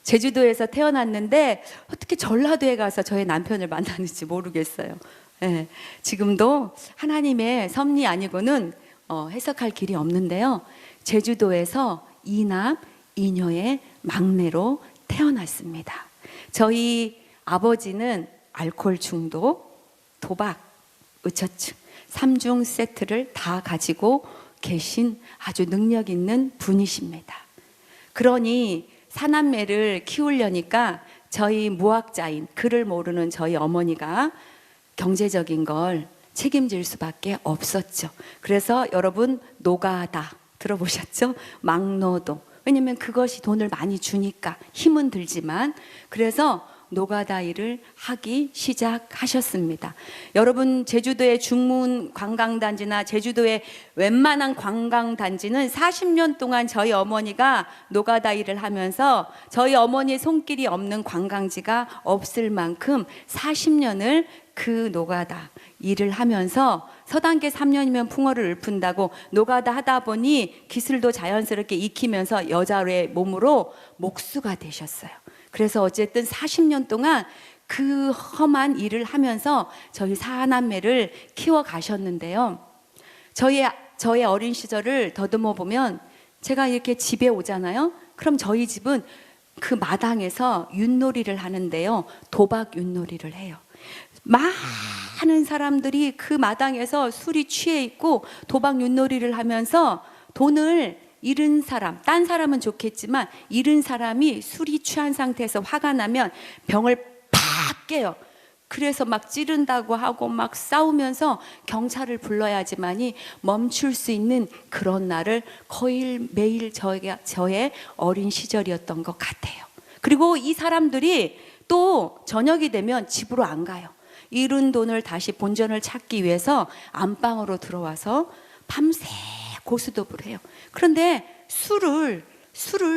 제주도에서 태어났는데 어떻게 전라도에 가서 저의 남편을 만났는지 모르겠어요. 네, 지금도 하나님의 섭리 아니고는 해석할 길이 없는데요. 제주도에서 이남 이녀의 막내로 태어났습니다. 저희 아버지는 알코올 중독, 도박, 의처증 3중 세트를 다 가지고 계신 아주 능력 있는 분이십니다. 그러니 사남매를 키우려니까 저희 무학자인 글을 모르는 저희 어머니가 경제적인 걸 책임질 수밖에 없었죠. 그래서 여러분 노가다 들어보셨죠? 막노동. 왜냐면 그것이 돈을 많이 주니까 힘은 들지만, 그래서 노가다 일을 하기 시작하셨습니다. 여러분 제주도의 중문 관광단지나 제주도의 웬만한 관광단지는 40년 동안 저희 어머니가 노가다 일을 하면서 저희 어머니의 손길이 없는 관광지가 없을 만큼 40년을 그 노가다 일을 하면서 서당계 3년이면 풍어를 읊은다고 노가다 하다 보니 기술도 자연스럽게 익히면서 여자의 몸으로 목수가 되셨어요. 그래서 어쨌든 40년 동안 그 험한 일을 하면서 저희 사남매를 키워 가셨는데요. 저의 어린 시절을 더듬어 보면 제가 이렇게 집에 오잖아요. 그럼 저희 집은 그 마당에서 윷놀이를 하는데요. 도박 윷놀이를 해요. 많은 사람들이 그 마당에서 술이 취해 있고 도박 윷놀이를 하면서 돈을 잃은 사람, 딴 사람은 좋겠지만 잃은 사람이 술이 취한 상태에서 화가 나면 병을 팍 깨요. 그래서 막 찌른다고 하고 막 싸우면서 경찰을 불러야지만이 멈출 수 있는 그런 날을 거의 매일 저의 어린 시절이었던 것 같아요. 그리고 이 사람들이 또 저녁이 되면 집으로 안 가요. 잃은 돈을 다시 본전을 찾기 위해서 안방으로 들어와서 밤새 고스톱을 해요. 그런데 술을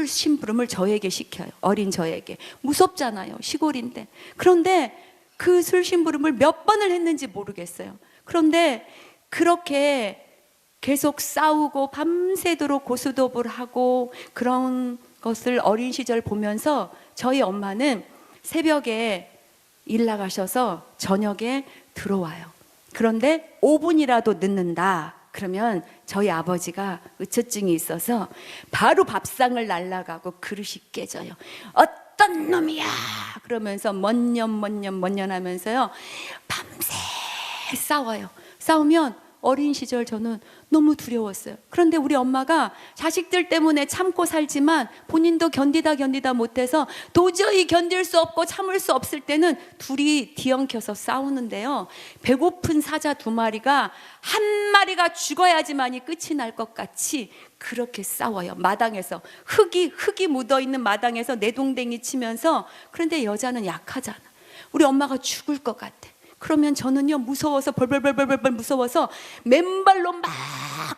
심부름을 저에게 시켜요. 어린 저에게. 무섭잖아요. 시골인데. 그런데 그 술 심부름을 몇 번을 했는지 모르겠어요. 그런데 그렇게 계속 싸우고 밤새도록 고스톱을 하고 그런 것을 어린 시절 보면서 저희 엄마는 새벽에 일 나가셔서 저녁에 들어와요. 그런데 5분이라도 늦는다 그러면 저희 아버지가 의처증이 있어서 바로 밥상을 날라가고 그릇이 깨져요. 어떤 놈이야 그러면서 먼년 하면서요 밤새 싸워요. 싸우면 어린 시절 저는 너무 두려웠어요. 그런데 우리 엄마가 자식들 때문에 참고 살지만 본인도 견디다 못해서 도저히 견딜 수 없고 참을 수 없을 때는 둘이 뒤엉켜서 싸우는데요. 배고픈 사자 2마리가 한 마리가 죽어야지만이 끝이 날 것 같이 그렇게 싸워요. 마당에서 흙이 묻어있는 마당에서 내동댕이 치면서. 그런데 여자는 약하잖아. 우리 엄마가 죽을 것 같아. 그러면 저는요 무서워서 벌벌 무서워서 맨발로 막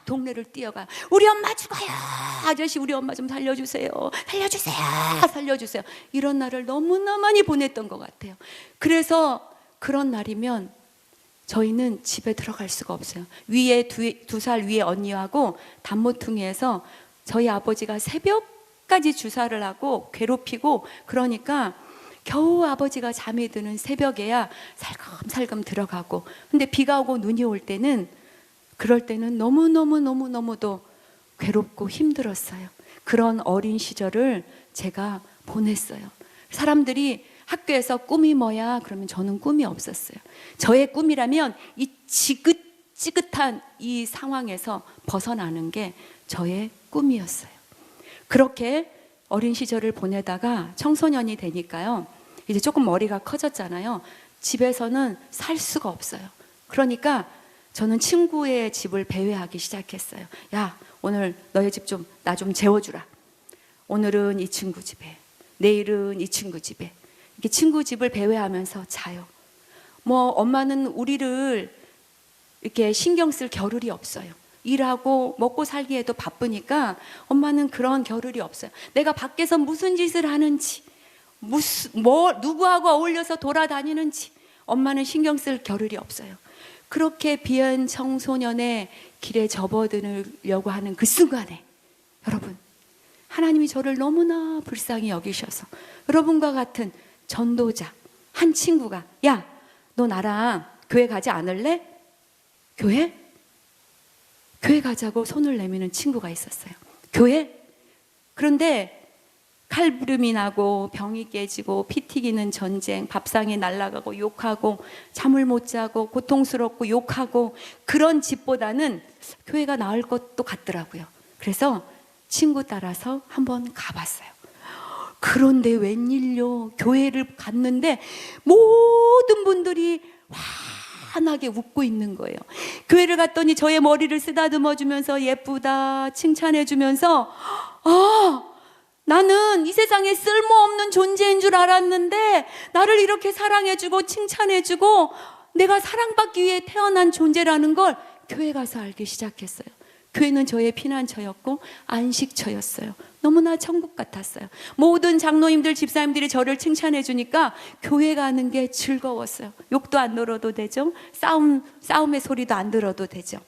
동네를 뛰어가요. 우리 엄마 죽어요. 아저씨 우리 엄마 좀 살려주세요. 이런 날을 너무나 많이 보냈던 것 같아요. 그래서 그런 날이면 저희는 집에 들어갈 수가 없어요. 위에 2살 위에 언니하고 단모퉁이에서 저희 아버지가 새벽까지 주사를 하고 괴롭히고 그러니까 겨우 아버지가 잠이 드는 새벽에야 살금살금 들어가고. 근데 비가 오고 눈이 올 때는 그럴 때는 너무너무도 괴롭고 힘들었어요. 그런 어린 시절을 제가 보냈어요. 사람들이 학교에서 꿈이 뭐야? 그러면 저는 꿈이 없었어요. 저의 꿈이라면 이 지긋지긋한 이 상황에서 벗어나는 게 저의 꿈이었어요. 그렇게 어린 시절을 보내다가 청소년이 되니까요. 이제 조금 머리가 커졌잖아요. 집에서는 살 수가 없어요. 그러니까 저는 친구의 집을 배회하기 시작했어요. 야, 오늘 너의 집 좀 나 좀 재워주라. 오늘은 이 친구 집에, 내일은 이 친구 집에. 이렇게 친구 집을 배회하면서 자요. 뭐 엄마는 우리를 이렇게 신경 쓸 겨를이 없어요. 일하고 먹고 살기에도 바쁘니까 엄마는 그런 겨를이 없어요. 내가 밖에서 무슨 짓을 하는지, 누구하고 어울려서 돌아다니는지 엄마는 신경 쓸 겨를이 없어요. 그렇게 비한 청소년의 길에 접어들려고 하는 그 순간에 여러분, 하나님이 저를 너무나 불쌍히 여기셔서 여러분과 같은 전도자 한 친구가, 야, 너 나랑 교회 가지 않을래? 교회 가자고 손을 내미는 친구가 있었어요. 교회? 그런데 칼부림이 나고 병이 깨지고 피 튀기는 전쟁, 밥상이 날아가고 욕하고 잠을 못 자고 고통스럽고 욕하고 그런 집보다는 교회가 나을 것도 같더라고요. 그래서 친구 따라서 한번 가봤어요. 그런데 웬일요, 교회를 갔는데 모든 분들이 환하게 웃고 있는 거예요. 교회를 갔더니 저의 머리를 쓰다듬어 주면서 예쁘다 칭찬해 주면서, 나는 이 세상에 쓸모없는 존재인 줄 알았는데 나를 이렇게 사랑해주고 칭찬해주고 내가 사랑받기 위해 태어난 존재라는 걸 교회 가서 알기 시작했어요. 교회는 저의 피난처였고 안식처였어요. 너무나 천국 같았어요. 모든 장로님들, 집사님들이 저를 칭찬해 주니까 교회 가는 게 즐거웠어요. 욕도 안 들어도 되죠. 싸움의 소리도 안 들어도 되죠.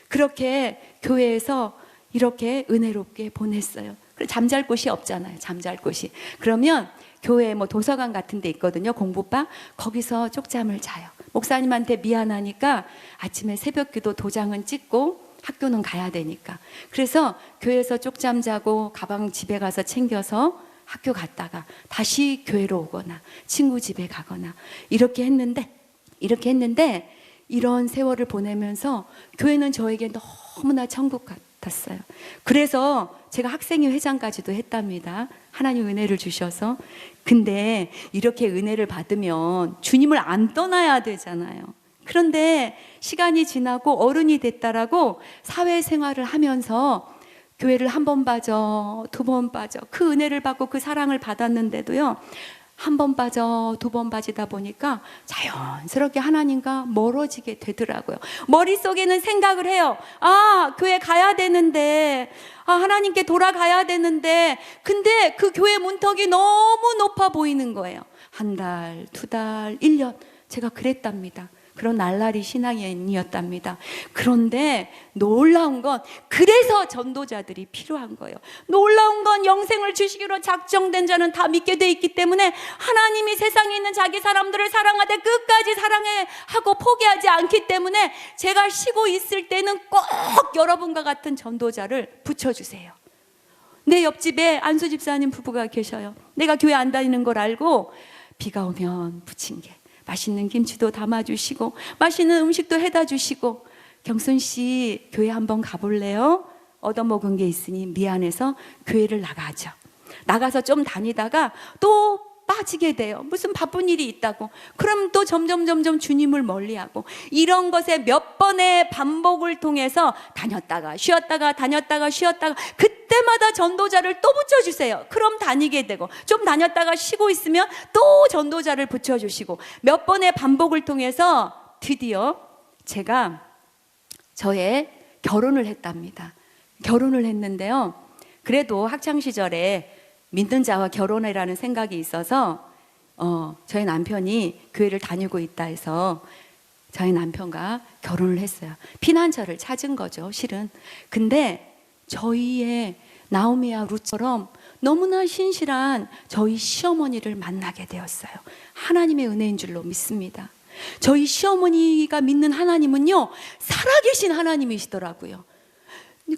그렇게 교회에서 이렇게 은혜롭게 보냈어요. 잠잘 곳이 없잖아요. 잠잘 곳이. 그러면 교회 뭐 도서관 같은 데 있거든요. 공부방. 거기서 쪽잠을 자요. 목사님한테 미안하니까 아침에 새벽기도 도장은 찍고 학교는 가야 되니까. 그래서 교회에서 쪽잠 자고 가방 집에 가서 챙겨서 학교 갔다가 다시 교회로 오거나 친구 집에 가거나 이렇게 했는데 이런 세월을 보내면서 교회는 저에게 너무나 천국 같았어요. 그래서 제가 학생회 회장까지도 했답니다. 하나님 은혜를 주셔서. 근데 이렇게 은혜를 받으면 주님을 안 떠나야 되잖아요. 그런데 시간이 지나고 어른이 됐다라고 사회생활을 하면서 교회를 한 번 빠져, 두 번 빠져, 그 은혜를 받고 그 사랑을 받았는데도요, 한 번 빠져, 두 번 빠지다 보니까 자연스럽게 하나님과 멀어지게 되더라고요. 머릿속에는 생각을 해요. 교회 가야 되는데, 하나님께 돌아가야 되는데, 근데 그 교회 문턱이 너무 높아 보이는 거예요. 한 달, 두 달, 1년. 제가 그랬답니다. 그런 날라리 신앙인이었답니다. 그런데 놀라운 건 그래서 전도자들이 필요한 거예요. 놀라운 건 영생을 주시기로 작정된 자는 다 믿게 돼 있기 때문에 하나님이 세상에 있는 자기 사람들을 사랑하되 끝까지 사랑해 하고 포기하지 않기 때문에 제가 쉬고 있을 때는 꼭 여러분과 같은 전도자를 붙여주세요. 내 옆집에 안수 집사님 부부가 계셔요. 내가 교회 안 다니는 걸 알고 비가 오면 부침개, 맛있는 김치도 담아주시고 맛있는 음식도 해다 주시고, 경순 씨 교회 한번 가볼래요? 얻어먹은 게 있으니 미안해서 교회를 나가죠. 나가서 좀 다니다가 또 빠지게 돼요. 무슨 바쁜 일이 있다고. 그럼 또 점점 주님을 멀리하고, 이런 것에 몇 번의 반복을 통해서 다녔다가 쉬었다가 다녔다가 쉬었다가, 그때마다 전도자를 또 붙여주세요. 그럼 다니게 되고, 좀 다녔다가 쉬고 있으면 또 전도자를 붙여주시고, 몇 번의 반복을 통해서 드디어 제가 저의 결혼을 했답니다. 결혼을 했는데요, 그래도 학창시절에 믿는 자와 결혼해라는 생각이 있어서 저희 남편이 교회를 다니고 있다 해서 저희 남편과 결혼을 했어요. 피난처를 찾은 거죠, 실은. 근데 저희의 나오미와 룻처럼 너무나 신실한 저희 시어머니를 만나게 되었어요. 하나님의 은혜인 줄로 믿습니다. 저희 시어머니가 믿는 하나님은요, 살아계신 하나님이시더라고요.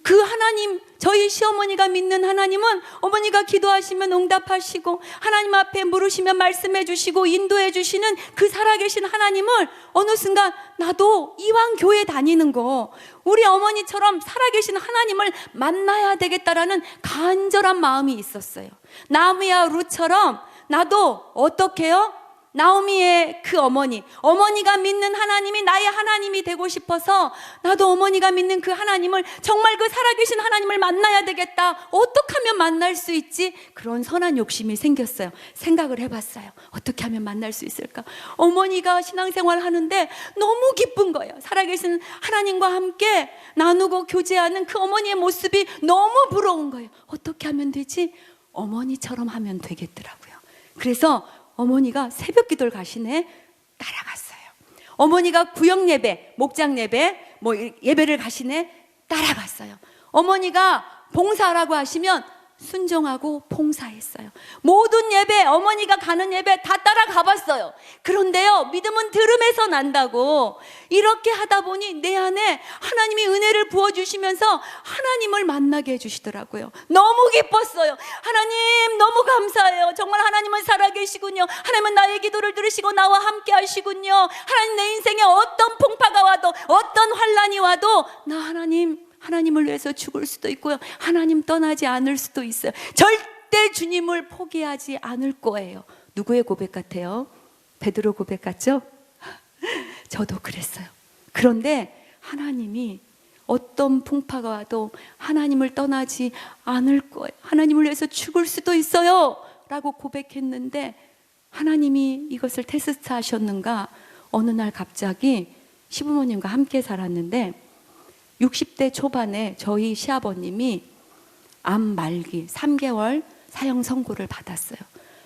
그 하나님, 저희 시어머니가 믿는 하나님은 어머니가 기도하시면 응답하시고 하나님 앞에 물으시면 말씀해 주시고 인도해 주시는 그 살아계신 하나님을 어느 순간 나도 이왕 교회 다니는 거 우리 어머니처럼 살아계신 하나님을 만나야 되겠다라는 간절한 마음이 있었어요. 나무야 룻처럼 나도 어떻게 해요? 나오미의 그 어머니가 믿는 하나님이 나의 하나님이 되고 싶어서 나도 어머니가 믿는 그 하나님을, 정말 그 살아계신 하나님을 만나야 되겠다. 어떻게 하면 만날 수 있지? 그런 선한 욕심이 생겼어요. 생각을 해봤어요. 어떻게 하면 만날 수 있을까? 어머니가 신앙생활 하는데 너무 기쁜 거예요. 살아계신 하나님과 함께 나누고 교제하는 그 어머니의 모습이 너무 부러운 거예요. 어떻게 하면 되지? 어머니처럼 하면 되겠더라고요. 그래서 어머니가 새벽 기도를 가시네. 따라갔어요. 어머니가 구역 예배, 목장 예배, 예배를 가시네. 따라갔어요. 어머니가 봉사하라고 하시면 순종하고 봉사했어요. 모든 예배, 어머니가 가는 예배 다 따라가 봤어요. 그런데요, 믿음은 들음에서 난다고, 이렇게 하다 보니 내 안에 하나님이 은혜를 부어주시면서 하나님을 만나게 해주시더라고요. 너무 기뻤어요. 하나님 너무 감사해요. 정말 하나님은 살아계시군요. 하나님은 나의 기도를 들으시고 나와 함께 하시군요. 하나님, 내 인생에 어떤 풍파가 와도, 어떤 환란이 와도 나 하나님을 위해서 죽을 수도 있고요, 하나님 떠나지 않을 수도 있어요. 절대 주님을 포기하지 않을 거예요. 누구의 고백 같아요? 베드로 고백 같죠? 저도 그랬어요. 그런데 하나님이 어떤 풍파가 와도 하나님을 떠나지 않을 거예요. 하나님을 위해서 죽을 수도 있어요 라고 고백했는데, 하나님이 이것을 테스트 하셨는가, 어느 날 갑자기 시부모님과 함께 살았는데 60대 초반에 저희 시아버님이 암 말기 3개월 사형 선고를 받았어요.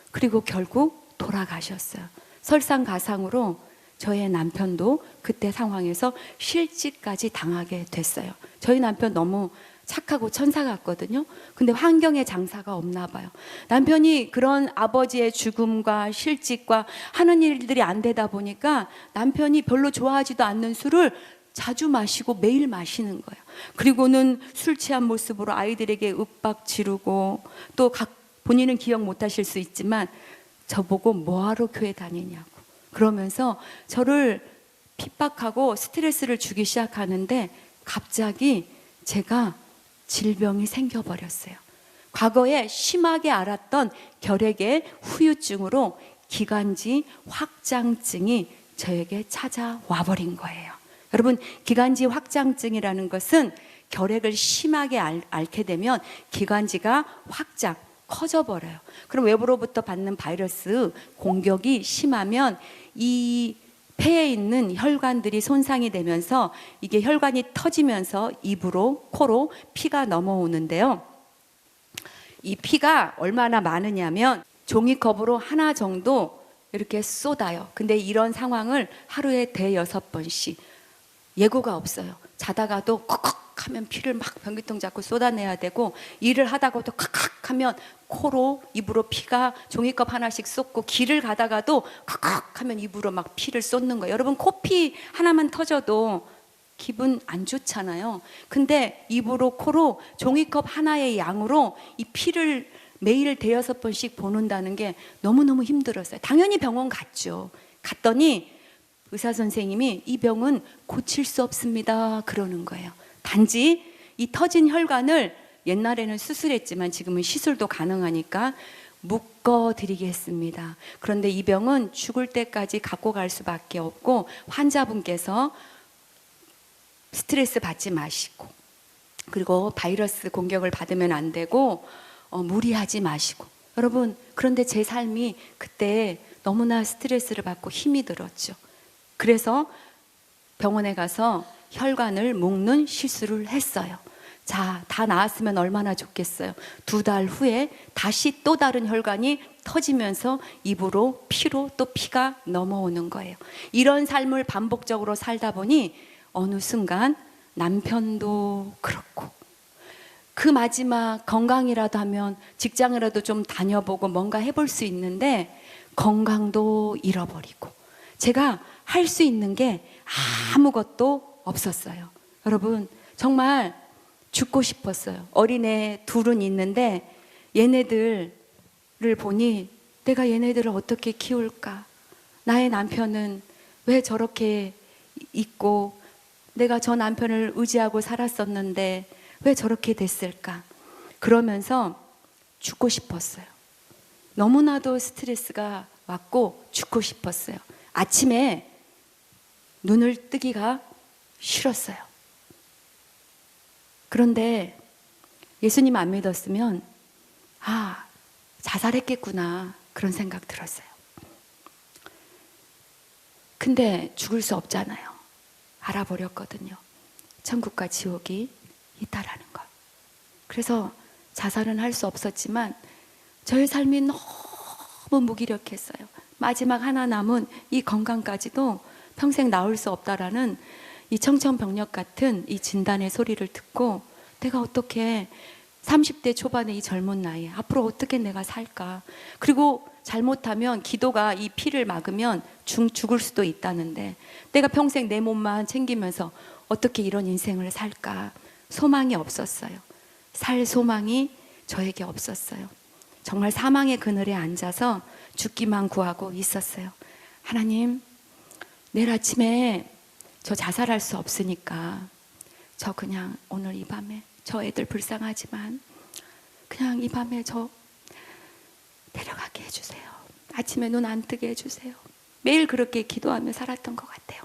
그리고 결국 돌아가셨어요. 설상가상으로 저의 남편도 그때 상황에서 실직까지 당하게 됐어요. 저희 남편 너무 착하고 천사 같거든요. 근데 환경에 장사가 없나 봐요. 남편이 그런 아버지의 죽음과 실직과 하는 일들이 안 되다 보니까 남편이 별로 좋아하지도 않는 술을 자주 마시고 매일 마시는 거예요. 그리고는 술 취한 모습으로 아이들에게 윽박 지르고, 또 본인은 기억 못 하실 수 있지만 저보고 뭐하러 교회 다니냐고 그러면서 저를 핍박하고 스트레스를 주기 시작하는데, 갑자기 제가 질병이 생겨버렸어요. 과거에 심하게 앓았던 결핵의 후유증으로 기관지 확장증이 저에게 찾아와 버린 거예요. 여러분, 기관지 확장증이라는 것은 결핵을 심하게 앓게 되면 기관지가 확장, 커져버려요. 그럼 외부로부터 받는 바이러스 공격이 심하면 이 폐에 있는 혈관들이 손상이 되면서 이게 혈관이 터지면서 입으로, 코로 피가 넘어오는데요. 이 피가 얼마나 많으냐면 종이컵으로 하나 정도 이렇게 쏟아요. 근데 이런 상황을 하루에 6번씩, 예고가 없어요. 자다가도 컥컥 하면 피를 막 변기통 잡고 쏟아내야 되고, 일을 하다가도 칵칵 하면 코로, 입으로 피가 종이컵 하나씩 쏟고, 길을 가다가도 칵칵 하면 입으로 막 피를 쏟는 거예요. 여러분, 코피 하나만 터져도 기분 안 좋잖아요. 근데 입으로, 코로 종이컵 하나의 양으로 이 피를 매일 6번씩 보는다는 게 너무너무 힘들었어요. 당연히 병원 갔죠. 갔더니 의사 선생님이 이 병은 고칠 수 없습니다 그러는 거예요. 단지 이 터진 혈관을, 옛날에는 수술했지만 지금은 시술도 가능하니까 묶어 드리겠습니다. 그런데 이 병은 죽을 때까지 갖고 갈 수밖에 없고, 환자분께서 스트레스 받지 마시고, 그리고 바이러스 공격을 받으면 안 되고, 무리하지 마시고. 여러분, 그런데 제 삶이 그때 너무나 스트레스를 받고 힘이 들었죠. 그래서 병원에 가서 혈관을 묶는 시술을 했어요. 자, 다 나았으면 얼마나 좋겠어요. 2달 후에 다시 또 다른 혈관이 터지면서 입으로, 피로 또 피가 넘어오는 거예요. 이런 삶을 반복적으로 살다 보니 어느 순간 남편도 그렇고, 그 마지막 건강이라도 하면 직장이라도 좀 다녀보고 뭔가 해볼 수 있는데 건강도 잃어버리고, 제가 할 수 있는 게 아무것도 없었어요. 여러분, 정말 죽고 싶었어요. 어린애 2은 있는데 얘네들을 보니 내가 얘네들을 어떻게 키울까? 나의 남편은 왜 저렇게 있고, 내가 저 남편을 의지하고 살았었는데 왜 저렇게 됐을까? 그러면서 죽고 싶었어요. 너무나도 스트레스가 왔고 죽고 싶었어요. 아침에 눈을 뜨기가 싫었어요. 그런데 예수님 안 믿었으면 자살했겠구나 그런 생각 들었어요. 근데 죽을 수 없잖아요. 알아버렸거든요. 천국과 지옥이 있다라는 것. 그래서 자살은 할 수 없었지만 저의 삶이 너무 무기력했어요. 마지막 하나 남은 이 건강까지도 평생 나을 수 없다라는 이 청천벽력 같은 이 진단의 소리를 듣고 내가 어떻게 30대 초반의 이 젊은 나이에 앞으로 어떻게 내가 살까. 그리고 잘못하면 기도가 이 피를 막으면 죽을 수도 있다는데 내가 평생 내 몸만 챙기면서 어떻게 이런 인생을 살까. 소망이 없었어요. 살 소망이 저에게 없었어요. 정말 사망의 그늘에 앉아서 죽기만 구하고 있었어요. 하나님, 내일 아침에 저 자살할 수 없으니까 저 그냥 오늘 이 밤에 저 애들 불쌍하지만 그냥 이 밤에 저 데려가게 해주세요. 아침에 눈 안 뜨게 해주세요. 매일 그렇게 기도하며 살았던 것 같아요.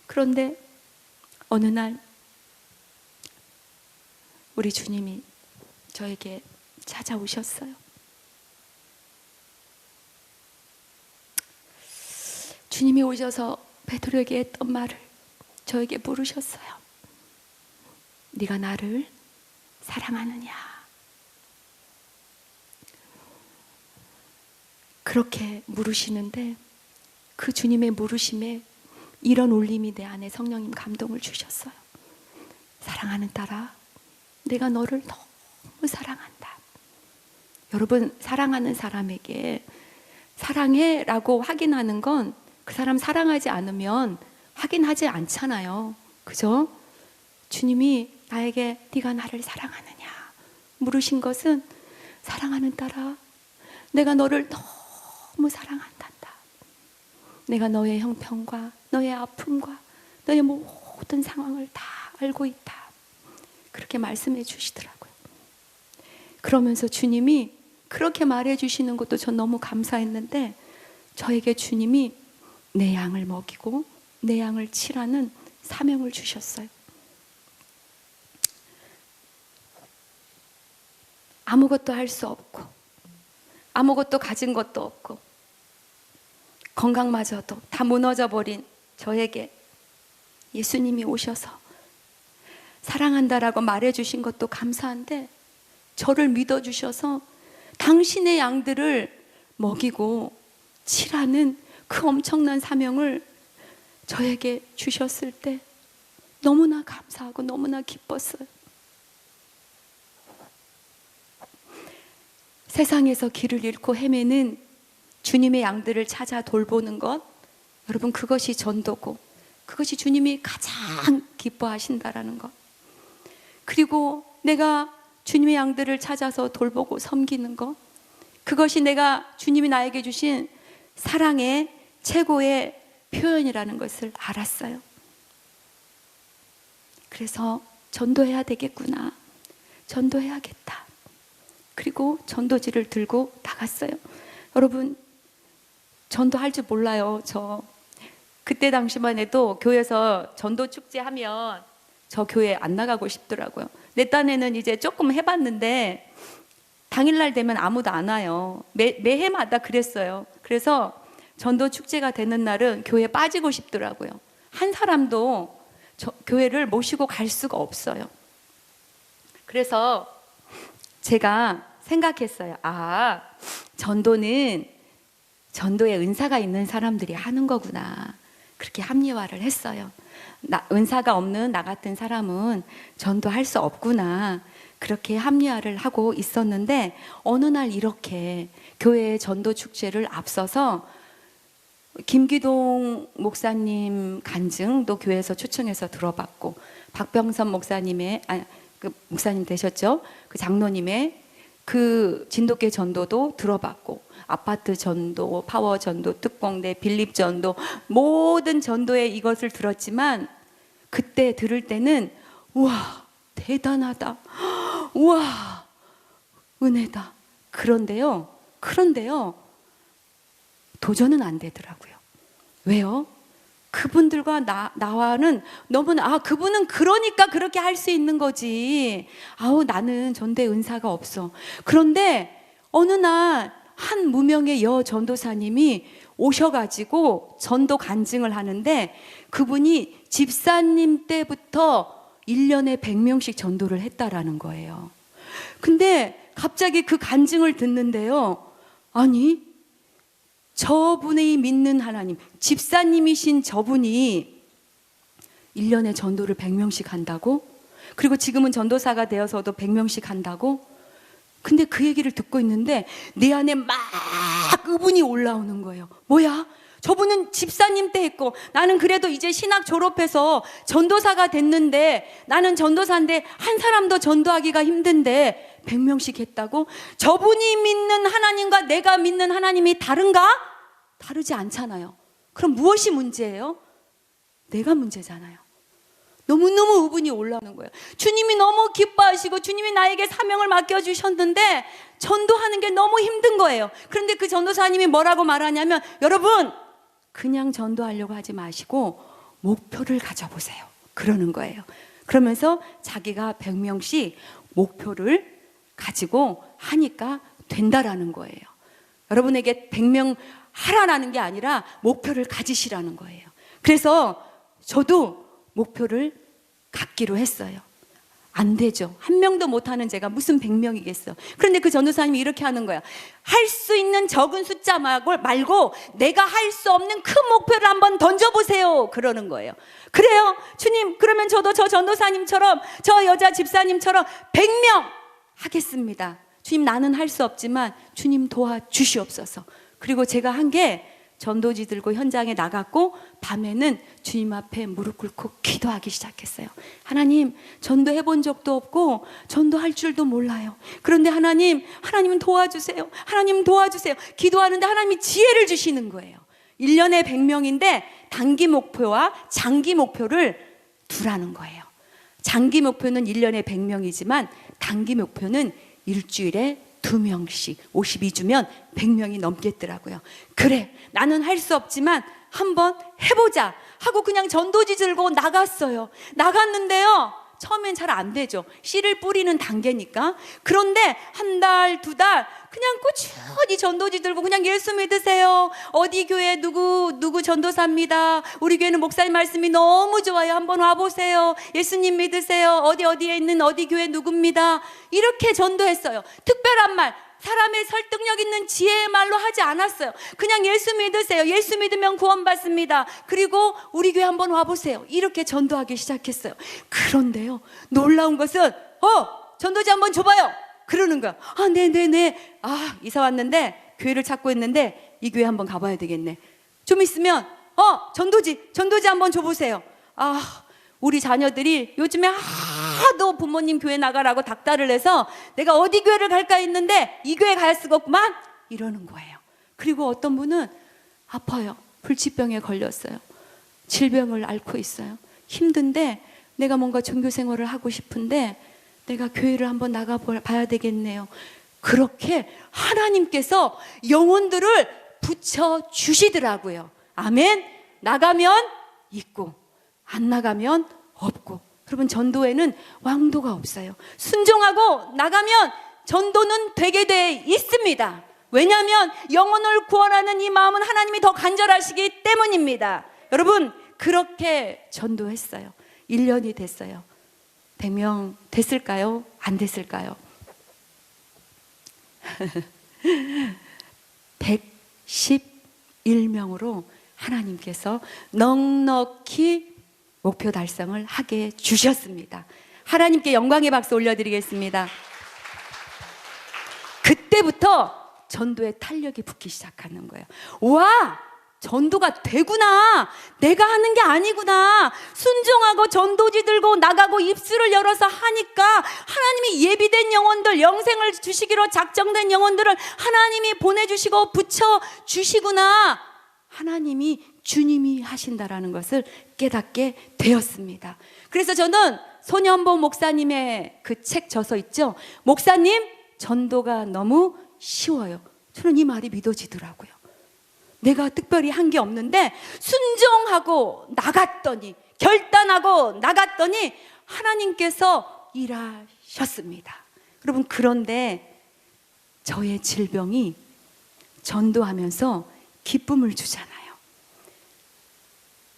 그런데 어느 날 우리 주님이 저에게 찾아오셨어요. 주님이 오셔서 베드로에게 했던 말을 저에게 물으셨어요. 네가 나를 사랑하느냐? 그렇게 물으시는데 그 주님의 물으심에 이런 울림이 내 안에 성령님 감동을 주셨어요. 사랑하는 딸아, 내가 너를 너무 사랑한다. 여러분, 사랑하는 사람에게 사랑해 라고 확인하는 건 그 사람 사랑하지 않으면 확인하지 않잖아요. 그죠? 주님이 나에게 네가 나를 사랑하느냐 물으신 것은 사랑하는 딸아, 내가 너를 너무 사랑한단다. 내가 너의 형편과 너의 아픔과 너의 모든 상황을 다 알고 있다. 그렇게 말씀해 주시더라고요. 그러면서 주님이 그렇게 말해 주시는 것도 전 너무 감사했는데 저에게 주님이 내 양을 먹이고 내 양을 치라는 사명을 주셨어요. 아무것도 할 수 없고 아무것도 가진 것도 없고 건강마저도 다 무너져 버린 저에게 예수님이 오셔서 사랑한다라고 말해주신 것도 감사한데 저를 믿어주셔서 당신의 양들을 먹이고 치라는 그 엄청난 사명을 저에게 주셨을 때 너무나 감사하고 너무나 기뻤어요. 세상에서 길을 잃고 헤매는 주님의 양들을 찾아 돌보는 것, 여러분 그것이 전도고 그것이 주님이 가장 기뻐하신다라는 것. 그리고 내가 주님의 양들을 찾아서 돌보고 섬기는 것, 그것이 내가 주님이 나에게 주신 사랑의 최고의 표현이라는 것을 알았어요. 그래서 전도해야 되겠구나, 전도해야겠다. 그리고 전도지를 들고 나갔어요. 여러분, 전도할 줄 몰라요. 저 그때 당시만 해도 교회에서 전도 축제 하면 저 교회 안 나가고 싶더라고요. 내 딴에는 이제 조금 해봤는데 당일날 되면 아무도 안 와요. 매해마다 그랬어요. 그래서 전도 축제가 되는 날은 교회에 빠지고 싶더라고요. 한 사람도 교회를 모시고 갈 수가 없어요. 그래서 제가 생각했어요. 전도는 전도에 은사가 있는 사람들이 하는 거구나. 그렇게 합리화를 했어요. 은사가 없는 나 같은 사람은 전도할 수 없구나. 그렇게 합리화를 하고 있었는데 어느 날 이렇게 교회의 전도 축제를 앞서서 김기동 목사님 간증도 교회에서 초청해서 들어봤고, 박병선 목사님의 그 목사님 되셨죠? 그 장로님의 그 진돗개 전도도 들어봤고, 아파트 전도, 파워 전도, 특공대, 빌립 전도, 모든 전도에 이것을 들었지만 그때 들을 때는 우와 대단하다, 우와 은혜다. 그런데요 도전은 안 되더라고요. 왜요? 그분들과 나와는 너무나, 그분은 그러니까 그렇게 할 수 있는 거지. 나는 전도의 은사가 없어. 그런데 어느 날 한 무명의 여 전도사님이 오셔가지고 전도 간증을 하는데, 그분이 집사님 때부터 1년에 100명씩 전도를 했다라는 거예요. 근데 갑자기 그 간증을 듣는데요, 아니, 저분이 믿는 하나님, 집사님이신 저분이 1년에 전도를 100명씩 한다고? 그리고 지금은 전도사가 되어서도 100명씩 한다고? 근데 그 얘기를 듣고 있는데 내 안에 막 의문이 올라오는 거예요. 뭐야? 저분은 집사님 때 했고, 나는 그래도 이제 신학 졸업해서 전도사가 됐는데, 나는 전도사인데 한 사람도 전도하기가 힘든데 100명씩 했다고? 저분이 믿는 하나님과 내가 믿는 하나님이 다른가? 다르지 않잖아요. 그럼 무엇이 문제예요? 내가 문제잖아요. 너무너무 의문이 올라오는 거예요. 주님이 너무 기뻐하시고 주님이 나에게 사명을 맡겨주셨는데 전도하는 게 너무 힘든 거예요. 그런데 그 전도사님이 뭐라고 말하냐면, 여러분, 그냥 전도하려고 하지 마시고 목표를 가져보세요, 그러는 거예요. 그러면서 자기가 100명씩 목표를 가지고 하니까 된다라는 거예요. 여러분에게 100명 하라는 게 아니라 목표를 가지시라는 거예요. 그래서 저도 목표를 갖기로 했어요. 안 되죠. 한 명도 못하는 제가 무슨 100명이겠어. 그런데 그 전도사님이 이렇게 하는 거야. 할 수 있는 적은 숫자 말고 내가 할 수 없는 큰 목표를 한번 던져보세요, 그러는 거예요. 그래요, 주님, 그러면 저도 저 전도사님처럼, 저 여자 집사님처럼 100명 하겠습니다. 주님, 나는 할 수 없지만 주님 도와주시옵소서. 그리고 제가 한 게, 전도지 들고 현장에 나갔고 밤에는 주님 앞에 무릎 꿇고 기도하기 시작했어요. 하나님, 전도해 본 적도 없고 전도할 줄도 몰라요. 그런데 하나님은 도와주세요. 하나님 도와주세요. 기도하는데 하나님이 지혜를 주시는 거예요. 1년에 100명인데 단기 목표와 장기 목표를 두라는 거예요. 장기 목표는 1년에 100명이지만 단기 목표는 일주일에 2명씩 52주면 100명이 넘겠더라고요. 그래, 나는 할 수 없지만 한번 해보자 하고 그냥 전도지 들고 나갔어요. 나갔는데요, 처음엔 잘 안 되죠. 씨를 뿌리는 단계니까. 그런데 한 달, 2달 그냥 꾸준히 전도지 들고 그냥 예수 믿으세요. 어디 교회 누구 전도사입니다. 우리 교회는 목사님 말씀이 너무 좋아요. 한번 와보세요. 예수님 믿으세요. 어디에 있는 어디 교회 누구입니다. 이렇게 전도했어요. 특별한 말, 사람의 설득력 있는 지혜의 말로 하지 않았어요. 그냥 예수 믿으세요. 예수 믿으면 구원받습니다. 그리고 우리 교회 한번 와보세요. 이렇게 전도하기 시작했어요. 그런데요, 놀라운 것은 전도지 한번 줘봐요, 그러는 거야. 네네네. 이사 왔는데 교회를 찾고 있는데 이 교회 한번 가봐야 되겠네. 좀 있으면 전도지 한번 줘보세요. 우리 자녀들이 요즘에 하도 부모님 교회 나가라고 닥달을 해서 내가 어디 교회를 갈까 했는데 이 교회 갈 수가 없구만, 이러는 거예요. 그리고 어떤 분은 아파요. 불치병에 걸렸어요. 질병을 앓고 있어요. 힘든데 내가 뭔가 종교 생활을 하고 싶은데 내가 교회를 한번 나가봐야 되겠네요. 그렇게 하나님께서 영혼들을 붙여주시더라고요. 아멘. 나가면 있고 안 나가면 없고. 여러분, 전도에는 왕도가 없어요. 순종하고 나가면 전도는 되게 돼 있습니다. 왜냐하면 영혼을 구원하는 이 마음은 하나님이 더 간절하시기 때문입니다. 여러분, 그렇게 전도했어요. 1년이 됐어요. 100명 됐을까요? 안 됐을까요? 111명으로 하나님께서 넉넉히 목표 달성을 하게 주셨습니다. 하나님께 영광의 박수 올려드리겠습니다. 그때부터 전도에 탄력이 붙기 시작하는 거예요. 와, 전도가 되구나. 내가 하는 게 아니구나. 순종하고 전도지 들고 나가고 입술을 열어서 하니까 하나님이 예비된 영혼들, 영생을 주시기로 작정된 영혼들을 하나님이 보내주시고 붙여주시구나. 하나님이, 주님이 하신다라는 것을 깨닫게 되었습니다. 그래서 저는 손현보 목사님의 그 책 저서 있죠. 목사님, 전도가 너무 쉬워요. 저는 이 말이 믿어지더라고요. 내가 특별히 한 게 없는데 순종하고 나갔더니, 결단하고 나갔더니 하나님께서 일하셨습니다. 여러분, 그런데 저의 질병이 전도하면서 기쁨을 주잖아요.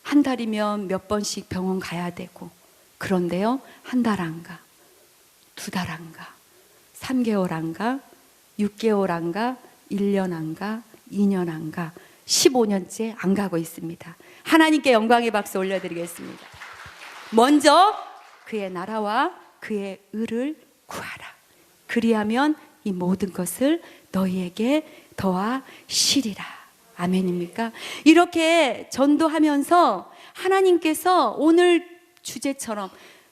한 달이면 몇 번씩 병원 가야 되고, 그런데요, 한 달 안 가, 두 달 안 가, 3개월 안 가, 6개월 안 가, 1년 안 가, 2년 안 가, 15년째 안 가고 있습니다. 하나님께 영광의 박수 올려드리겠습니다. 먼저 그의 나라와 그의 의를 구하라. 그리하면 이 모든 것을 너희에게 더하시리라. 아멘입니까? 이렇게 전도하면서 하나님께서 오늘 주제처럼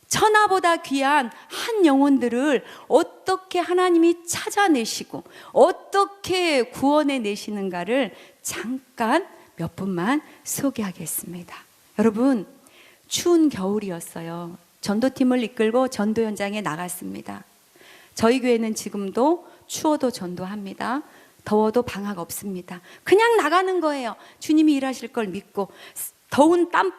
천하보다 귀한 한 영혼들을 어떻게 하나님이 찾아내시고 어떻게 구원해 내시는가를 잠깐 몇 분만 소개하겠습니다. 여러분, 추운 겨울이었어요. 전도팀을 이끌고 전도 현장에 나갔습니다. 저희 교회는 지금도 추워도 전도합니다. 더워도 방학 없습니다. 그냥 나가는 거예요. 주님이 일하실 걸 믿고. 더운 땀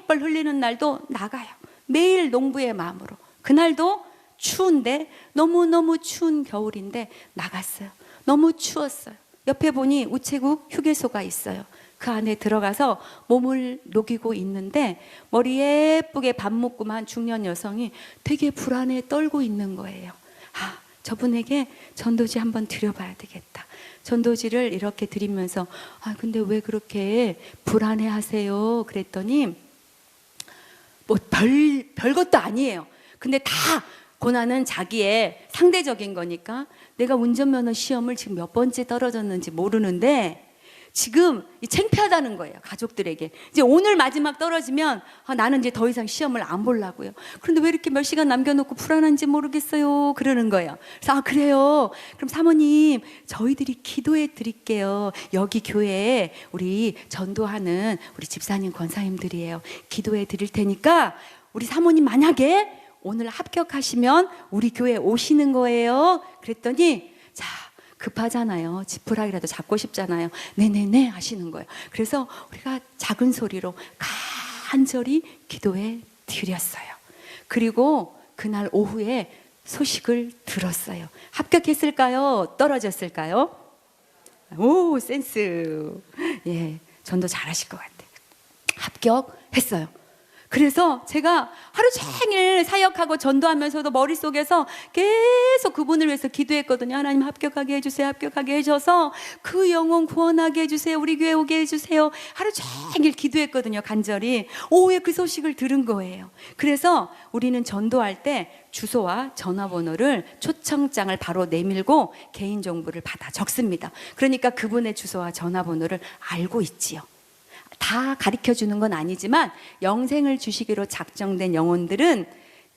뻘뻘 흘리는 날도 나가요. 매일 농부의 마음으로. 그날도 추운데, 너무너무 추운 겨울인데 나갔어요. 너무 추웠어요. 옆에 보니 우체국 휴게소가 있어요. 그 안에 들어가서 몸을 녹이고 있는데 머리 예쁘게 밥 묶고만 중년 여성이 되게 불안해 떨고 있는 거예요. 아, 저분에게 전도지 한번 드려봐야 되겠다. 전도지를 이렇게 드리면서, 아, 근데 왜 그렇게 불안해 하세요? 그랬더니 뭐 별것도 아니에요. 근데 다 고난은 자기의 상대적인 거니까, 내가 운전면허 시험을 지금 몇 번째 떨어졌는지 모르는데 지금 창피하다는 거예요. 가족들에게. 이제 오늘 마지막 떨어지면 나는 이제 더 이상 시험을 안 보려고요. 그런데 왜 이렇게 몇 시간 남겨놓고 불안한지 모르겠어요. 그러는 거예요. 그래서 그래요. 그럼 사모님, 저희들이 기도해 드릴게요. 여기 교회에 우리 전도하는 우리 집사님 권사님들이에요. 기도해 드릴 테니까 우리 사모님 만약에 오늘 합격하시면 우리 교회에 오시는 거예요. 그랬더니, 자, 급하잖아요. 지푸라기라도 잡고 싶잖아요. 네네네 하시는 거예요. 그래서 우리가 작은 소리로 간절히 기도해 드렸어요. 그리고 그날 오후에 소식을 들었어요. 합격했을까요? 떨어졌을까요? 오, 센스. 예, 전도 잘하실 것 같아요. 합격했어요. 그래서 제가 하루 종일 사역하고 전도하면서도 머릿속에서 계속 그분을 위해서 기도했거든요. 하나님 합격하게 해주세요. 합격하게 해줘서 그 영혼 구원하게 해주세요. 우리 교회 오게 해주세요. 하루 종일 기도했거든요. 간절히. 오후에 그 소식을 들은 거예요. 그래서 우리는 전도할 때 주소와 전화번호를, 초청장을 바로 내밀고 개인정보를 받아 적습니다. 그러니까 그분의 주소와 전화번호를 알고 있지요. 다 가르쳐 주는 건 아니지만 영생을 주시기로 작정된 영혼들은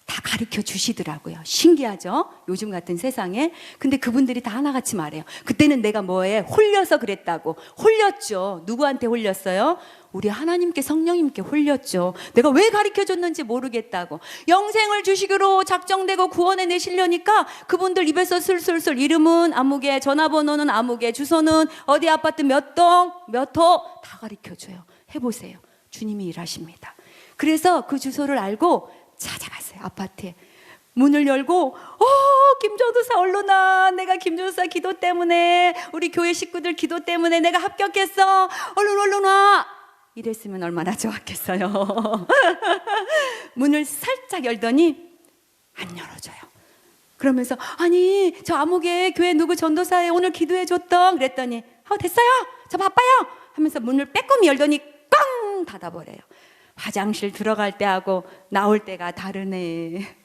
다 가르쳐 주시더라고요. 신기하죠? 요즘 같은 세상에. 근데 그분들이 다 하나같이 말해요. 그때는 내가 뭐에 홀려서 그랬다고. 홀렸죠. 누구한테 홀렸어요? 우리 하나님께, 성령님께 홀렸죠. 내가 왜 가르쳐 줬는지 모르겠다고. 영생을 주시기로 작정되고 구원해 내시려니까 그분들 입에서 술술술 이름은 아무개, 전화번호는 아무개, 주소는 어디 아파트 몇 동, 몇 호 다 가르쳐 줘요. 해보세요. 주님이 일하십니다. 그래서 그 주소를 알고 찾아갔어요. 아파트에. 문을 열고, 김전도사 얼른 와. 내가 김전도사 기도 때문에, 우리 교회 식구들 기도 때문에 내가 합격했어. 얼른 와. 이랬으면 얼마나 좋았겠어요. 문을 살짝 열더니 안 열어줘요. 그러면서, 아니, 저 아무개 교회 누구 전도사에 오늘 기도해 줬던. 그랬더니, 됐어요. 저 바빠요. 하면서 문을 빼꼼히 열더니 꽝 닫아버려요. 화장실 들어갈 때하고 나올 때가 다르네.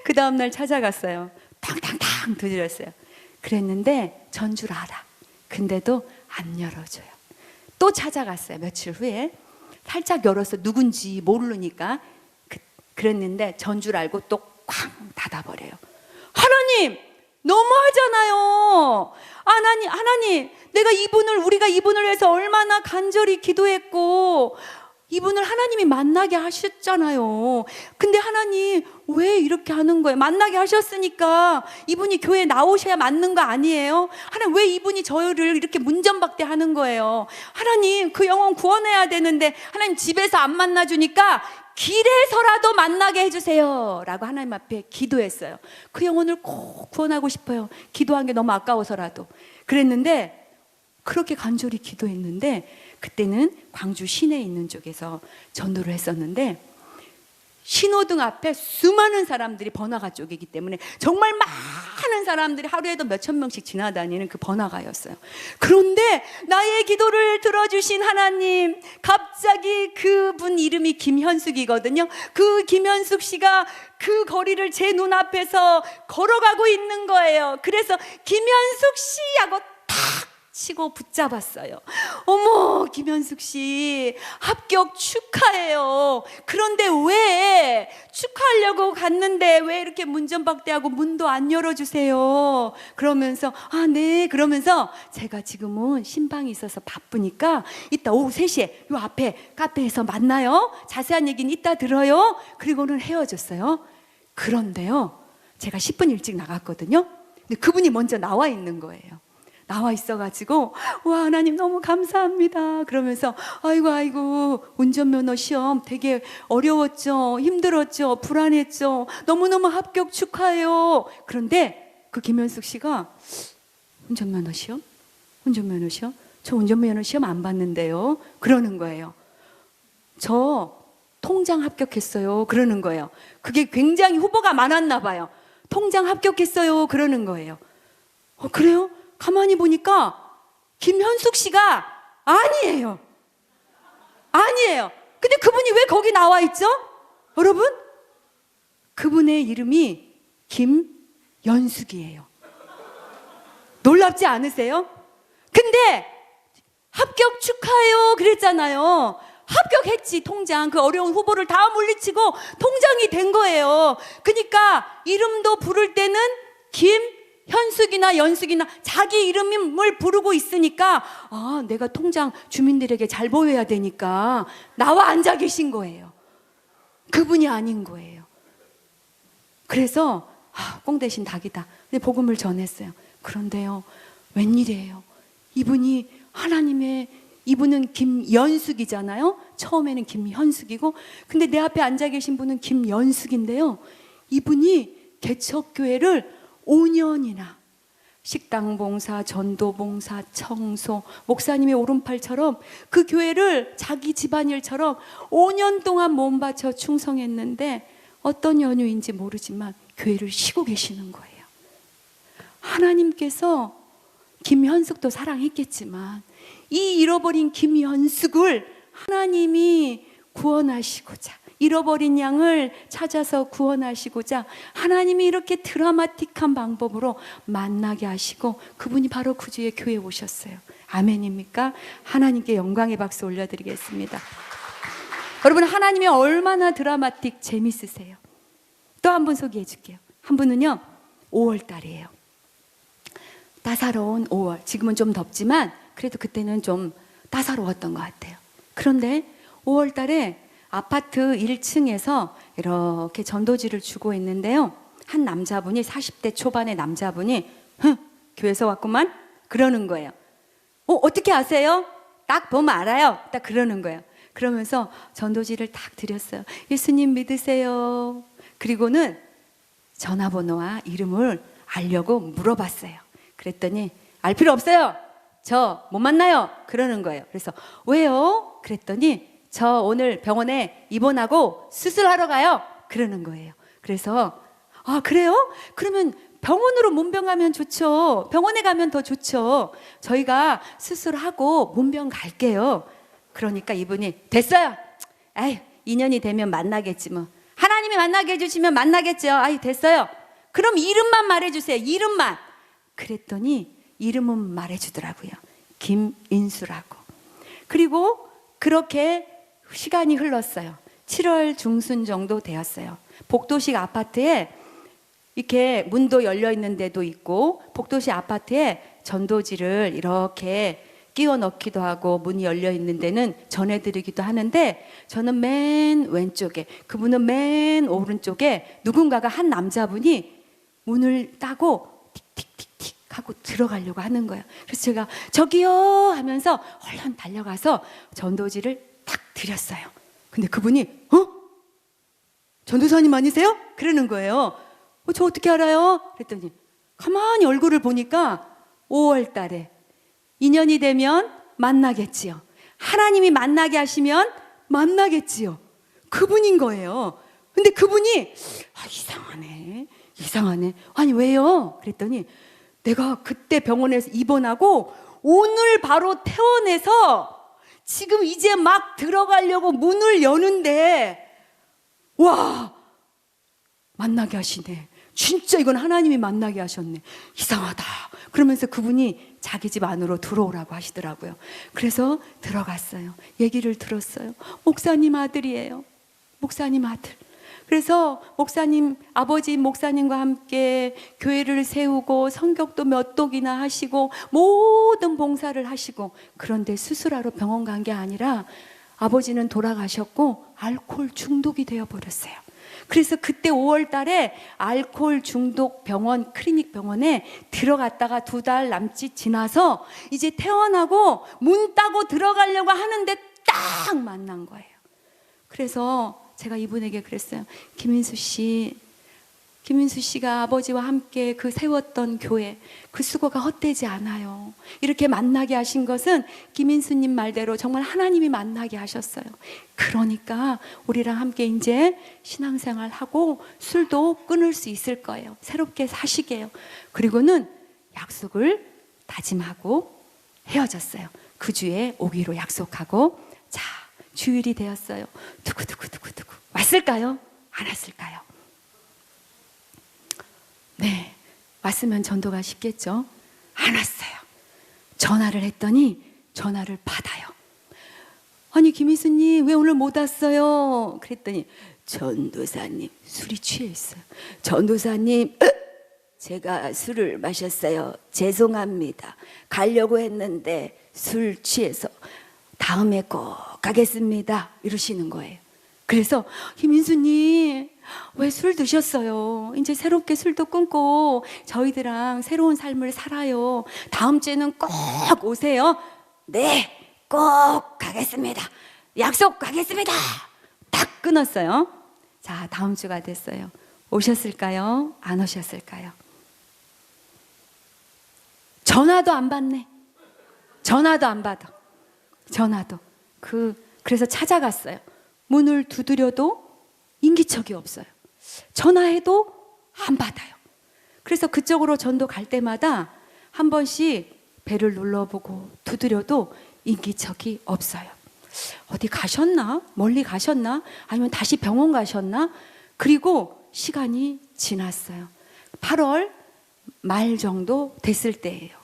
그 다음날 찾아갔어요. 탕탕탕 두드렸어요. 그랬는데 전 줄 알아. 근데도 안 열어줘요. 또 찾아갔어요. 며칠 후에. 살짝 열어서 누군지 모르니까. 그랬는데 전 줄 알고 또 쾅 닫아버려요. 하나님! 너무하잖아요. 하나님, 우리가 이분을 위해서 얼마나 간절히 기도했고, 이분을 하나님이 만나게 하셨잖아요. 근데 하나님 왜 이렇게 하는 거예요? 만나게 하셨으니까 이분이 교회에 나오셔야 맞는 거 아니에요? 하나님 왜 이분이 저를 이렇게 문전박대하는 거예요? 하나님 그 영혼 구원해야 되는데 하나님 집에서 안 만나주니까 길에서라도 만나게 해주세요 라고 하나님 앞에 기도했어요. 그 영혼을 꼭 구원하고 싶어요. 기도한 게 너무 아까워서라도. 그랬는데 그렇게 간절히 기도했는데 그때는 광주 시내에 있는 쪽에서 전도를 했었는데 신호등 앞에 수많은 사람들이 번화가 쪽이기 때문에 정말 많은 사람들이 하루에도 몇천 명씩 지나다니는 그 번화가였어요. 그런데 나의 기도를 들어주신 하나님, 갑자기 그분 이름이 김현숙이거든요. 그 김현숙 씨가 그 거리를 제 눈앞에서 걸어가고 있는 거예요. 그래서 김현숙 씨 하고 탁 치고 붙잡았어요. 어머, 김현숙 씨 합격 축하해요. 그런데 왜 축하하려고 갔는데 왜 이렇게 문전박대하고 문도 안 열어주세요? 그러면서 네 그러면서 제가 지금은 신방이 있어서 바쁘니까 이따 오후 3시에 요 앞에 카페에서 만나요. 자세한 얘기는 이따 들어요. 그리고는 헤어졌어요. 그런데요, 제가 10분 일찍 나갔거든요. 근데 그분이 먼저 나와 있는 거예요. 나와 있어가지고 와 하나님 너무 감사합니다 그러면서 아이고 운전면허 시험 되게 어려웠죠, 힘들었죠, 불안했죠, 너무너무 합격 축하해요. 그런데 그 김현숙 씨가 운전면허 시험? 저 운전면허 시험 안 봤는데요 그러는 거예요. 저 통장 합격했어요 그러는 거예요. 그게 굉장히 후보가 많았나 봐요. 통장 합격했어요 그러는 거예요. 그래요? 가만히 보니까 김현숙 씨가 아니에요. 근데 그분이 왜 거기 나와 있죠? 여러분, 그분의 이름이 김연숙이에요. 놀랍지 않으세요? 근데 합격 축하해요 그랬잖아요. 합격했지. 통장 그 어려운 후보를 다 물리치고 통장이 된 거예요. 그러니까 이름도 부를 때는 현숙이나 연숙이나 자기 이름을 부르고 있으니까 내가 통장 주민들에게 잘 보여야 되니까 나와 앉아 계신 거예요. 그분이 아닌 거예요. 그래서 꽁 대신 닭이다. 근데 복음을 전했어요. 그런데요, 웬일이에요? 이분은 김연숙이잖아요. 처음에는 김현숙이고, 근데 내 앞에 앉아 계신 분은 김연숙인데요. 이분이 개척교회를 5년이나 식당 봉사, 전도 봉사, 청소, 목사님의 오른팔처럼 그 교회를 자기 집안일처럼 5년 동안 몸 바쳐 충성했는데 어떤 연유인지 모르지만 교회를 쉬고 계시는 거예요. 하나님께서 김현숙도 사랑했겠지만 이 잃어버린 김현숙을 하나님이 구원하시고자, 잃어버린 양을 찾아서 구원하시고자 하나님이 이렇게 드라마틱한 방법으로 만나게 하시고 그분이 바로 그 주에 교회에 오셨어요. 아멘입니까? 하나님께 영광의 박수 올려드리겠습니다. 여러분, 하나님이 얼마나 드라마틱 재밌으세요. 또 한 분 소개해 줄게요. 한 분은요 5월 달이에요. 따사로운 5월. 지금은 좀 덥지만 그래도 그때는 좀 따사로웠던 것 같아요. 그런데 5월 달에 아파트 1층에서 이렇게 전도지를 주고 있는데요, 한 남자분이 40대 초반의 남자분이 교회에서 왔구만 그러는 거예요. 어떻게 아세요? 딱 보면 알아요. 딱 그러는 거예요. 그러면서 전도지를 딱 드렸어요. 예수님 믿으세요. 그리고는 전화번호와 이름을 알려고 물어봤어요. 그랬더니 알 필요 없어요. 저 못 만나요. 그러는 거예요. 그래서 왜요? 그랬더니 저 오늘 병원에 입원하고 수술하러 가요. 그러는 거예요. 그래서 그래요? 그러면 병원으로 문병하면 좋죠. 병원에 가면 더 좋죠. 저희가 수술하고 문병 갈게요. 그러니까 이분이 됐어요. 인연이 되면 만나겠지 뭐. 하나님이 만나게 해주시면 만나겠죠. 됐어요. 그럼 이름만 말해주세요. 이름만. 그랬더니 이름은 말해주더라고요. 김인수라고. 그리고 그렇게 시간이 흘렀어요. 7월 중순 정도 되었어요. 복도식 아파트에 이렇게 문도 열려 있는 데도 있고 복도식 아파트에 전도지를 이렇게 끼워 넣기도 하고 문이 열려 있는 데는 전해드리기도 하는데, 저는 맨 왼쪽에, 그분은 맨 오른쪽에 누군가가 한 남자분이 문을 따고 틱틱틱틱 하고 들어가려고 하는 거예요. 그래서 제가 저기요 하면서 얼른 달려가서 전도지를 딱 드렸어요. 근데 그분이 전도사님 아니세요? 그러는 거예요. 저 어떻게 알아요? 그랬더니 가만히 얼굴을 보니까 5월 달에 인연이 되면 만나겠지요. 하나님이 만나게 하시면 만나겠지요. 그분인 거예요. 근데 그분이 이상하네. 아니 왜요? 그랬더니 내가 그때 병원에서 입원하고 오늘 바로 퇴원해서 지금 이제 막 들어가려고 문을 여는데 와, 만나게 하시네. 진짜 이건 하나님이 만나게 하셨네. 이상하다. 그러면서 그분이 자기 집 안으로 들어오라고 하시더라고요. 그래서 들어갔어요. 얘기를 들었어요. 목사님 아들이에요. 목사님 아들. 그래서 목사님, 아버지 목사님과 함께 교회를 세우고 성격도 몇 독이나 하시고 모든 봉사를 하시고, 그런데 수술하러 병원 간 게 아니라 아버지는 돌아가셨고 알코올 중독이 되어버렸어요. 그래서 그때 5월 달에 알코올 중독 병원, 클리닉 병원에 들어갔다가 2달 남짓 지나서 이제 퇴원하고 문 따고 들어가려고 하는데 딱 만난 거예요. 그래서 제가 이분에게 그랬어요. 김인수 씨가 아버지와 함께 그 세웠던 교회, 그 수고가 헛되지 않아요. 이렇게 만나게 하신 것은 김인수님 말대로 정말 하나님이 만나게 하셨어요. 그러니까 우리랑 함께 이제 신앙생활 하고 술도 끊을 수 있을 거예요. 새롭게 사시게요. 그리고는 약속을 다짐하고 헤어졌어요. 그 주에 오기로 약속하고, 자, 주일이 되었어요. 두구두구 왔을까요? 안 왔을까요? 네, 왔으면 전도가 쉽겠죠. 안 왔어요. 전화를 했더니 전화를 받아요. 아니 김희수님 왜 오늘 못 왔어요? 그랬더니 전도사님 술이 취해 있어요. 전도사님 제가 술을 마셨어요. 죄송합니다. 가려고 했는데 술 취해서 다음에 꼭 가겠습니다. 이러시는 거예요. 그래서 김인수님 왜 술 드셨어요? 이제 새롭게 술도 끊고 저희들랑 새로운 삶을 살아요. 다음 주에는 꼭 오세요. 네, 꼭 가겠습니다. 약속 가겠습니다. 딱 끊었어요. 자, 다음 주가 됐어요. 오셨을까요? 안 오셨을까요? 전화도 안 받네. 전화도 안 받아. 전화도. 그래서 찾아갔어요. 문을 두드려도 인기척이 없어요. 전화해도 안 받아요. 그래서 그쪽으로 전도 갈 때마다 한 번씩 배를 눌러보고 두드려도 인기척이 없어요. 어디 가셨나? 멀리 가셨나? 아니면 다시 병원 가셨나? 그리고 시간이 지났어요. 8월 말 정도 됐을 때예요.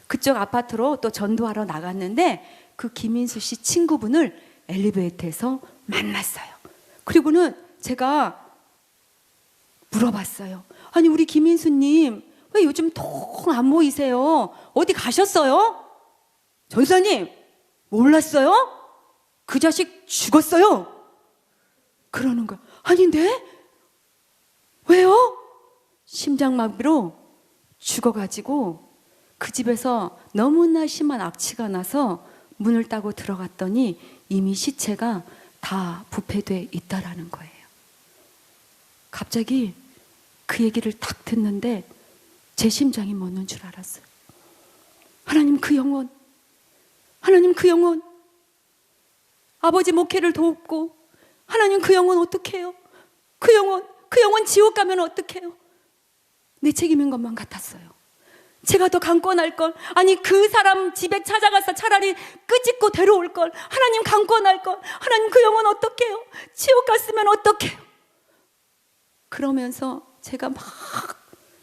그쪽 아파트로 또 전도하러 나갔는데 그 김인수 씨 친구분을 엘리베이터에서 만났어요. 그리고는 제가 물어봤어요. 아니 우리 김인수님 왜 요즘 통 안 모이세요? 어디 가셨어요? 전사님 몰랐어요? 그 자식 죽었어요. 그러는 거야. 아닌데? 왜요? 심장마비로 죽어가지고 그 집에서 너무나 심한 악취가 나서 문을 따고 들어갔더니 이미 시체가 다 부패돼 있다라는 거예요. 갑자기 그 얘기를 딱 듣는데 제 심장이 멎는 줄 알았어요. 하나님 그 영혼, 하나님 그 영혼, 아버지 목회를 돕고 하나님 그 영혼 어떡해요? 그 영혼 지옥 가면 어떡해요? 내 책임인 것만 같았어요. 제가 더 강권할 걸. 아니 그 사람 집에 찾아가서 차라리 끄집고 데려올 걸. 하나님 강권할 걸. 하나님 그 영혼 어떡해요? 지옥 갔으면 어떡해요? 그러면서 제가 막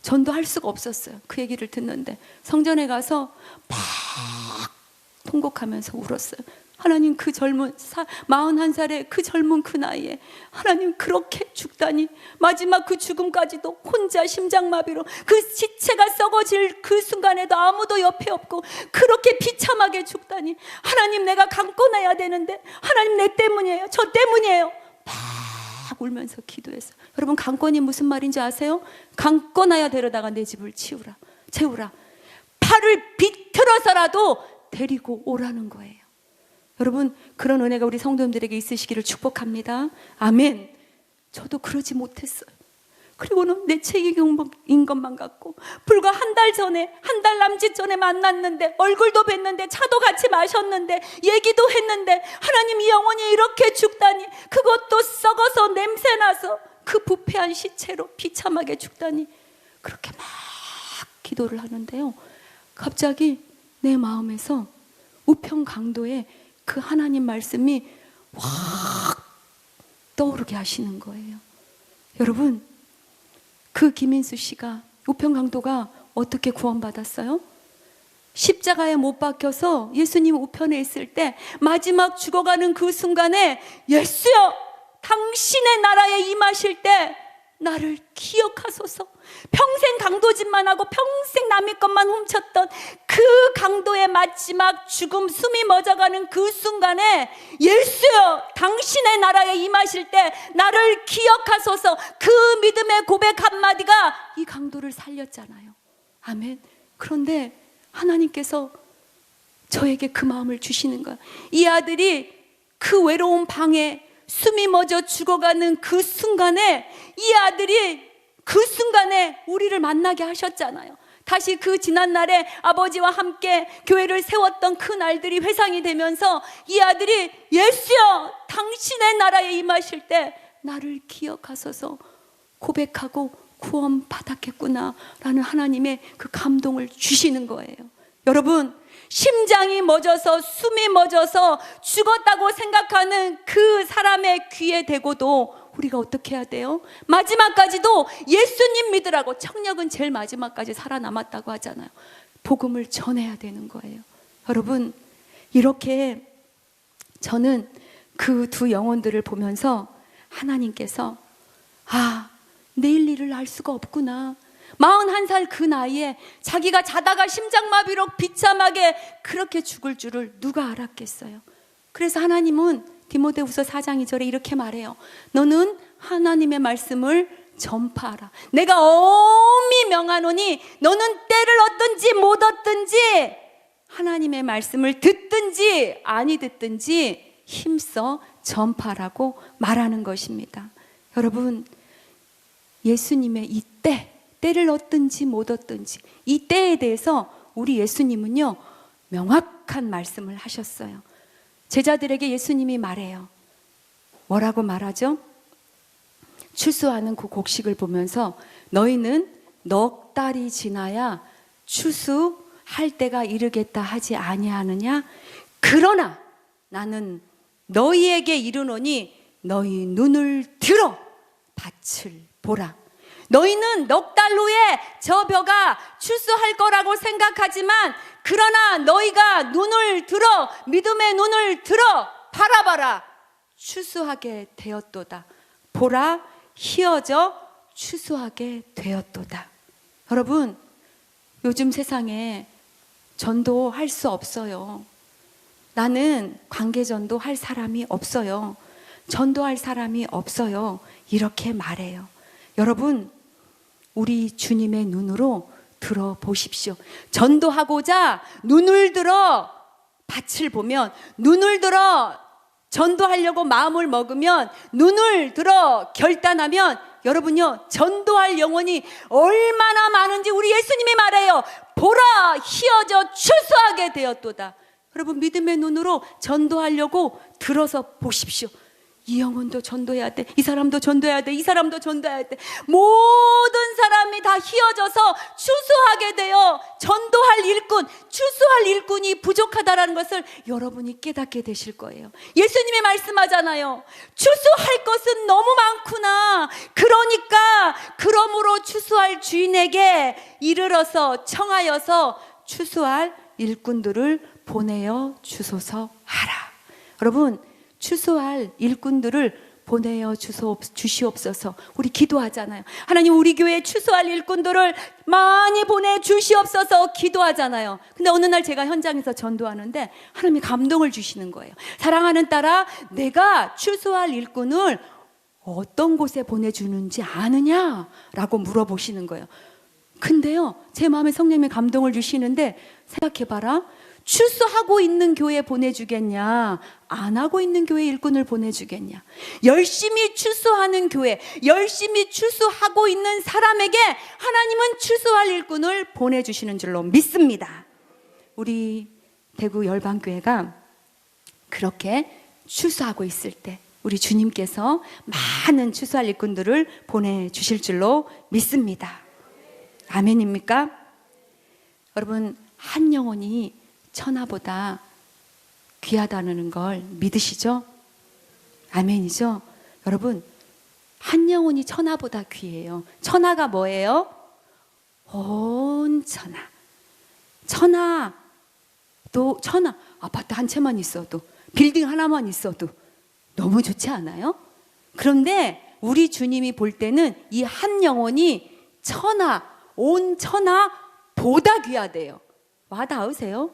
전도할 수가 없었어요. 그 얘기를 듣는데 성전에 가서 막 통곡하면서 울었어요. 하나님 그 젊은 41살의 그 젊은 그 나이에 하나님 그렇게 죽다니, 마지막 그 죽음까지도 혼자 심장마비로 그 시체가 썩어질 그 순간에도 아무도 옆에 없고 그렇게 비참하게 죽다니, 하나님 내가 강권해야 되는데 하나님 내 때문이에요, 저 때문이에요 막 울면서 기도했어요. 여러분 강권이 무슨 말인지 아세요? 강권하여 데려다가 내 집을 채우라. 팔을 비틀어서라도 데리고 오라는 거예요. 여러분 그런 은혜가 우리 성도님들에게 있으시기를 축복합니다. 아멘. 저도 그러지 못했어요. 그리고는 내 책임인 것만 같고, 불과 한 달 남짓 전에 만났는데 얼굴도 뵀는데 차도 같이 마셨는데 얘기도 했는데 하나님 이 영혼이 이렇게 죽다니, 그것도 썩어서 냄새나서 그 부패한 시체로 비참하게 죽다니, 그렇게 막 기도를 하는데요, 갑자기 내 마음에서 우편 강도의 그 하나님 말씀이 확 떠오르게 하시는 거예요. 여러분 그 김인수 씨가, 우편 강도가 어떻게 구원받았어요? 십자가에 못 박혀서 예수님 우편에 있을 때 마지막 죽어가는 그 순간에 예수여 당신의 나라에 임하실 때 나를 기억하소서. 평생 강도짓만 하고 평생 남의 것만 훔쳤던 그 강도의 마지막 죽음, 숨이 멎어가는 그 순간에 예수여 당신의 나라에 임하실 때 나를 기억하소서. 그 믿음의 고백 한마디가 이 강도를 살렸잖아요. 아멘. 그런데 하나님께서 저에게 그 마음을 주시는 거야. 이 아들이 그 외로운 방에 숨이 멎어 죽어가는 그 순간에, 이 아들이 그 순간에 우리를 만나게 하셨잖아요. 다시 그 지난날에 아버지와 함께 교회를 세웠던 그 날들이 회상이 되면서 이 아들이 예수여 당신의 나라에 임하실 때 나를 기억하소서 고백하고 구원 받았겠구나 라는 하나님의 그 감동을 주시는 거예요. 여러분 심장이 멎어서 숨이 멎어서 죽었다고 생각하는 그 사람의 귀에 대고도 우리가 어떻게 해야 돼요? 마지막까지도 예수님 믿으라고, 청력은 제일 마지막까지 살아남았다고 하잖아요. 복음을 전해야 되는 거예요. 여러분 이렇게 저는 그 두 영혼들을 보면서 하나님께서 내일 일을 알 수가 없구나, 41살 그 나이에 자기가 자다가 심장마비로 비참하게 그렇게 죽을 줄을 누가 알았겠어요. 그래서 하나님은 디모데후서 4장 2절에 이렇게 말해요. 너는 하나님의 말씀을 전파하라. 내가 엄히 명하노니 너는 때를 얻든지 못 얻든지 하나님의 말씀을 듣든지 아니 듣든지 힘써 전파라고 말하는 것입니다. 여러분 예수님의 이 때를 얻든지 못 얻든지 이 때에 대해서 우리 예수님은요 명확한 말씀을 하셨어요. 제자들에게 예수님이 말해요. 뭐라고 말하죠? 추수하는 그 곡식을 보면서 너희는 넉 달이 지나야 추수할 때가 이르겠다 하지 아니하느냐? 그러나 나는 너희에게 이르노니 너희 눈을 들어 밭을 보라. 너희는 넉 달 후에 저 벼가 추수할 거라고 생각하지만 그러나 너희가 눈을 들어, 믿음의 눈을 들어 바라봐라. 추수하게 되었도다. 보라, 희어져 추수하게 되었도다. 여러분 요즘 세상에 전도할 수 없어요. 나는 관계전도 할 사람이 없어요. 전도할 사람이 없어요. 이렇게 말해요. 여러분 우리 주님의 눈으로 들어보십시오. 전도하고자 눈을 들어 밭을 보면, 눈을 들어 전도하려고 마음을 먹으면, 눈을 들어 결단하면 여러분요 전도할 영혼이 얼마나 많은지 우리 예수님이 말해요. 보라 희어져 추수하게 되었도다. 여러분 믿음의 눈으로 전도하려고 들어서 보십시오. 이 영혼도 전도해야 돼, 이 사람도 전도해야 돼, 이 사람도 전도해야 돼. 모든 사람이 다 희어져서 추수하게 되어 전도할 일꾼, 추수할 일꾼이 부족하다라는 것을 여러분이 깨닫게 되실 거예요. 예수님이 말씀하잖아요. 추수할 것은 너무 많구나. 그러므로 추수할 주인에게 이르러서 청하여서 추수할 일꾼들을 보내어 주소서 하라. 여러분, 추수할 일꾼들을 보내어 주시옵소서. 우리 기도하잖아요. 하나님, 우리 교회에 추수할 일꾼들을 많이 보내주시옵소서 기도하잖아요. 근데 어느 날 제가 현장에서 전도하는데 하나님이 감동을 주시는 거예요. 사랑하는 딸아, 내가 추수할 일꾼을 어떤 곳에 보내주는지 아느냐? 라고 물어보시는 거예요. 근데요, 제 마음에 성령님이 감동을 주시는데 생각해봐라. 추수하고 있는 교회에 보내주겠냐? 안 하고 있는 교회 일꾼을 보내주겠냐? 열심히 추수하는 교회, 열심히 추수하고 있는 사람에게 하나님은 추수할 일꾼을 보내주시는 줄로 믿습니다. 우리 대구 열방교회가 그렇게 추수하고 있을 때 우리 주님께서 많은 추수할 일꾼들을 보내주실 줄로 믿습니다. 아멘입니까? 여러분, 한 영혼이 천하보다 귀하다는 걸 믿으시죠? 아멘이죠? 여러분, 한 영혼이 천하보다 귀해요. 천하가 뭐예요? 온 천하. 천하, 아파트 한 채만 있어도, 빌딩 하나만 있어도 너무 좋지 않아요? 그런데 우리 주님이 볼 때는 이 한 영혼이 온 천하보다 귀하대요. 와 닿으세요?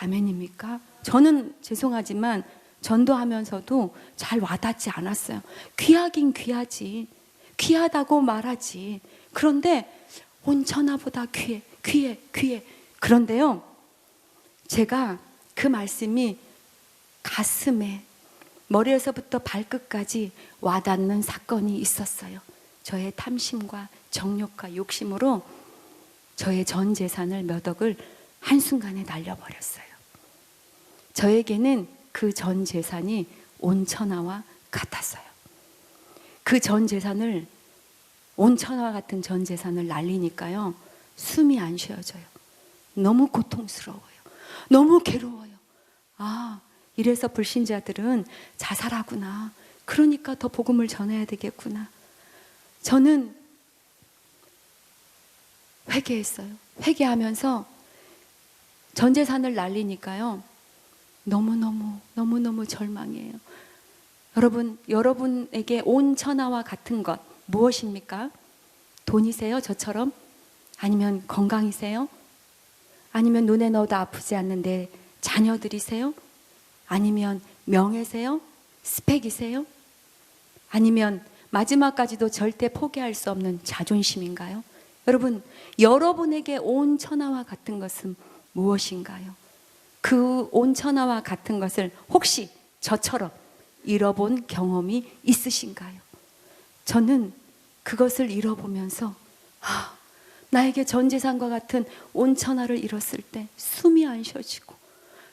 아멘입니까? 저는 죄송하지만 전도하면서도 잘 와닿지 않았어요. 귀하긴 귀하지. 귀하다고 말하지. 그런데 온 천하보다 귀해. 그런데요, 제가 그 말씀이 가슴에 머리에서부터 발끝까지 와닿는 사건이 있었어요. 저의 탐심과 정욕과 욕심으로 저의 전 재산을 몇 억을 한순간에 날려버렸어요. 저에게는 그 전 재산이 온 천하와 같았어요. 그 전 재산을, 온 천하와 같은 전 재산을 날리니까요, 숨이 안 쉬어져요. 너무 고통스러워요. 너무 괴로워요. 아, 이래서 불신자들은 자살하구나. 그러니까 더 복음을 전해야 되겠구나. 저는 회개했어요. 회개하면서 전 재산을 날리니까요, 너무너무 절망이에요. 여러분에게 온 천하와 같은 것 무엇입니까? 돈이세요? 저처럼? 아니면 건강이세요? 아니면 눈에 넣어도 아프지 않는 내 자녀들이세요? 아니면 명예세요? 스펙이세요? 아니면 마지막까지도 절대 포기할 수 없는 자존심인가요? 여러분에게 온 천하와 같은 것은 무엇인가요? 그 온 천하와 같은 것을 혹시 저처럼 잃어본 경험이 있으신가요? 저는 그것을 잃어보면서 나에게 전 재산과 같은 온 천하를 잃었을 때 숨이 안 쉬어지고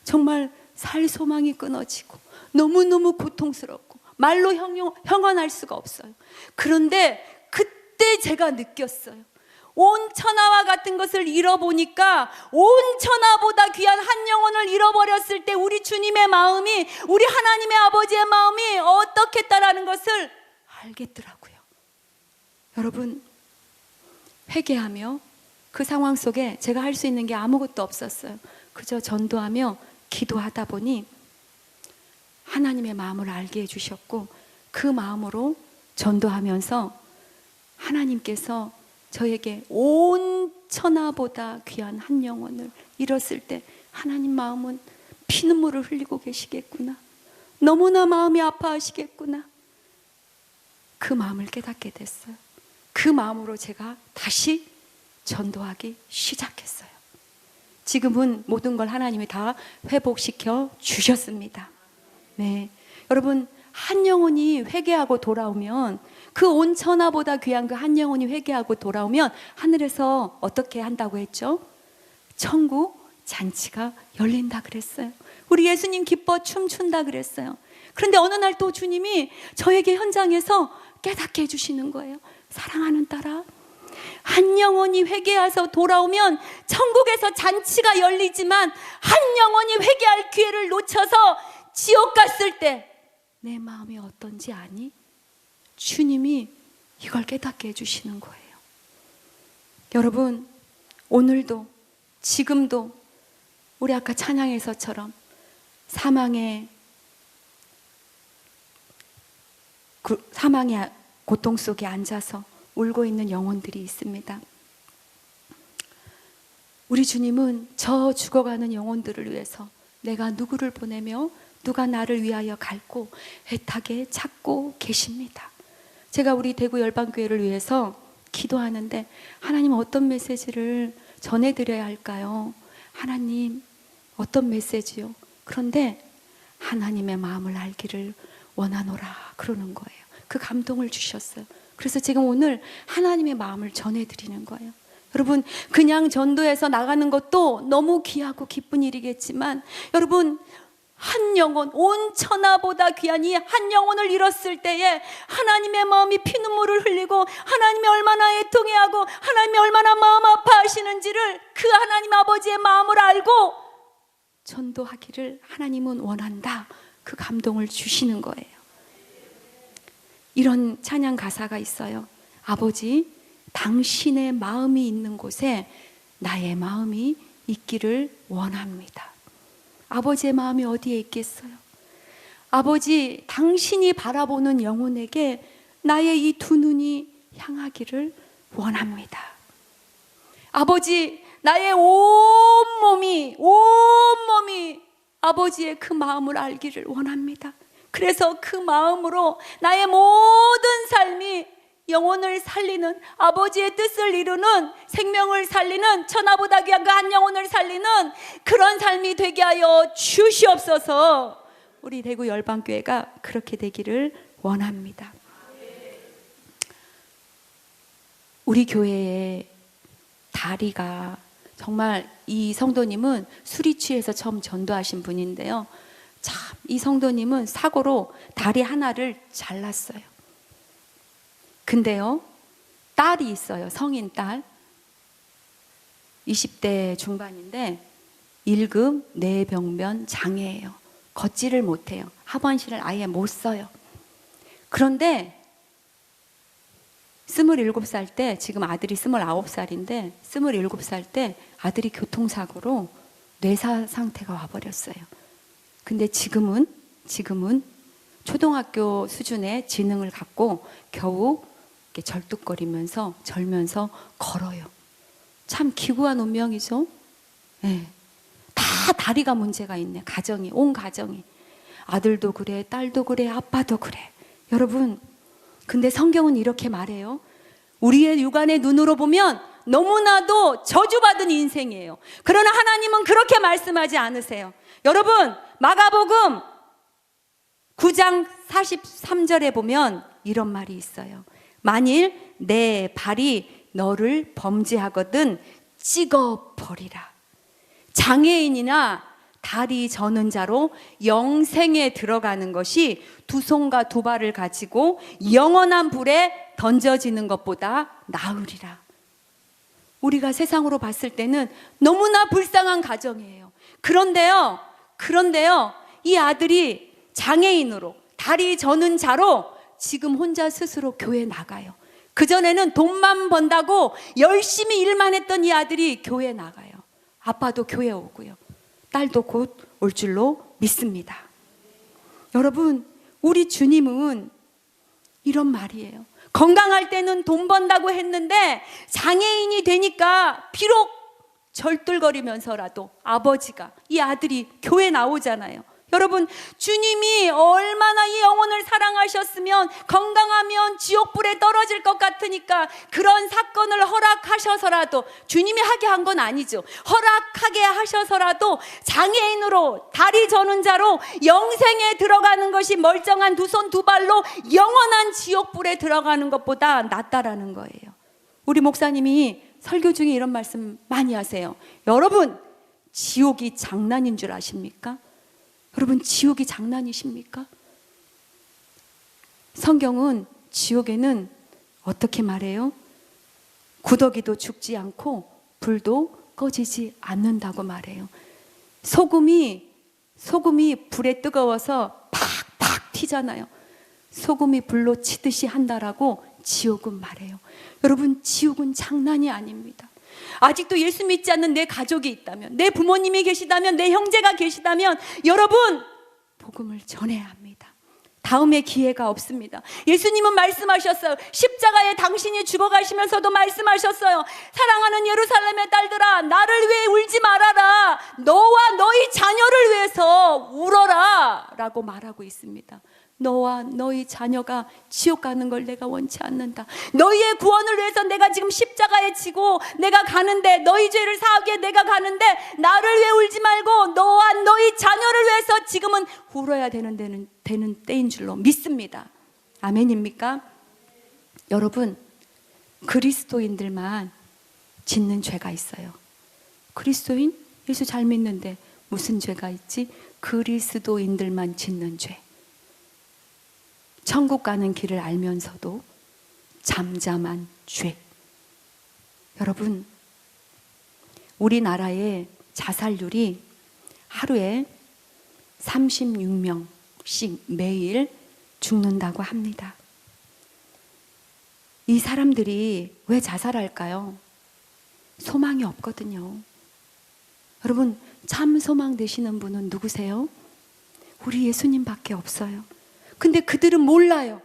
정말 살 소망이 끊어지고 너무너무 고통스럽고 말로 형언할 수가 없어요. 그런데 그때 제가 느꼈어요. 온 천하와 같은 것을 잃어보니까 온 천하보다 귀한 한 영혼을 잃어버렸을 때 우리 주님의 마음이, 우리 하나님의 아버지의 마음이 어떻겠다라는 것을 알겠더라고요. 여러분, 회개하며 그 상황 속에 제가 할 수 있는 게 아무것도 없었어요. 그저 전도하며 기도하다 보니 하나님의 마음을 알게 해주셨고, 그 마음으로 전도하면서 하나님께서 저에게 온 천하보다 귀한 한 영혼을 잃었을 때 하나님 마음은 피눈물을 흘리고 계시겠구나, 너무나 마음이 아파하시겠구나, 그 마음을 깨닫게 됐어요. 그 마음으로 제가 다시 전도하기 시작했어요. 지금은 모든 걸 하나님이 다 회복시켜 주셨습니다. 네, 여러분, 한 영혼이 회개하고 돌아오면, 그 온 천하보다 귀한 그 한 영혼이 회개하고 돌아오면 하늘에서 어떻게 한다고 했죠? 천국 잔치가 열린다 그랬어요. 우리 예수님 기뻐 춤춘다 그랬어요. 그런데 어느 날 또 주님이 저에게 현장에서 깨닫게 해주시는 거예요. 사랑하는 딸아, 한 영혼이 회개해서 돌아오면 천국에서 잔치가 열리지만 한 영혼이 회개할 기회를 놓쳐서 지옥 갔을 때 내 마음이 어떤지 아니? 주님이 이걸 깨닫게 해주시는 거예요. 여러분, 오늘도 지금도 우리 아까 찬양에서처럼 사망의 고통 속에 앉아서 울고 있는 영혼들이 있습니다. 우리 주님은 저 죽어가는 영혼들을 위해서 내가 누구를 보내며 누가 나를 위하여 갈고 애타게 찾고 계십니다. 제가 우리 대구 열방교회를 위해서 기도하는데 하나님 어떤 메시지를 전해드려야 할까요? 하나님 어떤 메시지요? 그런데 하나님의 마음을 알기를 원하노라 그러는 거예요. 그 감동을 주셨어요. 그래서 지금 오늘 하나님의 마음을 전해드리는 거예요. 여러분, 그냥 전도해서 나가는 것도 너무 귀하고 기쁜 일이겠지만 여러분, 한 영혼, 온 천하보다 귀한 이 한 영혼을 잃었을 때에 하나님의 마음이 피눈물을 흘리고 하나님이 얼마나 애통해하고 하나님이 얼마나 마음 아파하시는지를 그 하나님 아버지의 마음을 알고 전도하기를 하나님은 원한다. 그 감동을 주시는 거예요. 이런 찬양 가사가 있어요. 아버지, 당신의 마음이 있는 곳에 나의 마음이 있기를 원합니다. 아버지의 마음이 어디에 있겠어요? 아버지, 당신이 바라보는 영혼에게 나의 이 두 눈이 향하기를 원합니다. 아버지, 나의 온몸이 아버지의 그 마음을 알기를 원합니다. 그래서 그 마음으로 나의 모든 삶이 영혼을 살리는, 아버지의 뜻을 이루는, 생명을 살리는, 천하보다 귀한 그 한 영혼을 살리는 그런 삶이 되게 하여 주시옵소서. 우리 대구 열방교회가 그렇게 되기를 원합니다. 우리 교회의 다리가, 정말 이 성도님은 술이 취해서 처음 전도하신 분인데요, 참 이 성도님은 사고로 다리 하나를 잘랐어요. 근데요, 딸이 있어요. 성인 딸. 20대 중반인데 1급 뇌병변 장애예요. 걷지를 못해요. 하반신을 아예 못 써요. 그런데 27살 때, 지금 아들이 29살인데 27살 때 아들이 교통사고로 뇌사 상태가 와버렸어요. 근데 지금은 초등학교 수준의 지능을 갖고 겨우 이렇게 절뚝거리면서 절면서 걸어요. 참 기구한 운명이죠. 네. 다 다리가 문제가 있네. 가정이, 온 가정이. 아들도 그래, 딸도 그래, 아빠도 그래. 여러분, 근데 성경은 이렇게 말해요. 우리의 육안의 눈으로 보면 너무나도 저주받은 인생이에요. 그러나 하나님은 그렇게 말씀하지 않으세요. 여러분, 마가복음 9장 43절에 보면 이런 말이 있어요. 만일 내 발이 너를 범죄하거든 찍어버리라. 장애인이나 다리 저는 자로 영생에 들어가는 것이 두 손과 두 발을 가지고 영원한 불에 던져지는 것보다 나으리라. 우리가 세상으로 봤을 때는 너무나 불쌍한 가정이에요. 그런데요, 이 아들이 장애인으로, 다리 저는 자로 지금 혼자 스스로 교회 나가요. 그전에는 돈만 번다고 열심히 일만 했던 이 아들이 교회 나가요. 아빠도 교회 오고요. 딸도 곧 올 줄로 믿습니다. 여러분, 우리 주님은 이런 말이에요. 건강할 때는 돈 번다고 했는데 장애인이 되니까 비록 절들거리면서라도 아버지가, 이 아들이 교회 나오잖아요. 여러분, 주님이 얼마나 이 영혼을 사랑하셨으면 건강하면 지옥불에 떨어질 것 같으니까 그런 사건을 허락하셔서라도, 주님이 하게 한 건 아니죠, 허락하게 하셔서라도 장애인으로, 다리 저는 자로 영생에 들어가는 것이 멀쩡한 두 손 두 발로 영원한 지옥불에 들어가는 것보다 낫다라는 거예요. 우리 목사님이 설교 중에 이런 말씀 많이 하세요. 여러분, 지옥이 장난인 줄 아십니까? 여러분, 지옥이 장난이십니까? 성경은 지옥에는 어떻게 말해요? 구더기도 죽지 않고 불도 꺼지지 않는다고 말해요. 소금이 불에 뜨거워서 팍팍 튀잖아요. 소금이 불로 치듯이 한다라고 지옥은 말해요. 여러분, 지옥은 장난이 아닙니다. 아직도 예수 믿지 않는 내 가족이 있다면, 내 부모님이 계시다면, 내 형제가 계시다면 여러분 복음을 전해야 합니다. 다음에 기회가 없습니다. 예수님은 말씀하셨어요. 십자가에 당신이 죽어가시면서도 말씀하셨어요. 사랑하는 예루살렘의 딸들아, 나를 위해 울지 말아라. 너와 너희 자녀를 위해서 울어라 라고 말하고 있습니다. 너와 너희 자녀가 지옥 가는 걸 내가 원치 않는다. 너희의 구원을 위해서 내가 지금 십자가에 지고 내가 가는데, 너희 죄를 사하기 위해 내가 가는데 나를 위해 울지 말고 너와 너희 자녀를 위해서 지금은 울어야 되는 때인 줄로 믿습니다. 아멘입니까? 여러분, 그리스도인들만 짓는 죄가 있어요. 그리스도인? 예수 잘 믿는데 무슨 죄가 있지? 그리스도인들만 짓는 죄. 천국 가는 길을 알면서도 잠잠한 죄. 여러분, 우리나라의 자살률이 하루에 36명씩 매일 죽는다고 합니다. 이 사람들이 왜 자살할까요? 소망이 없거든요. 여러분, 참 소망 되시는 분은 누구세요? 우리 예수님밖에 없어요. 근데 그들은 몰라요.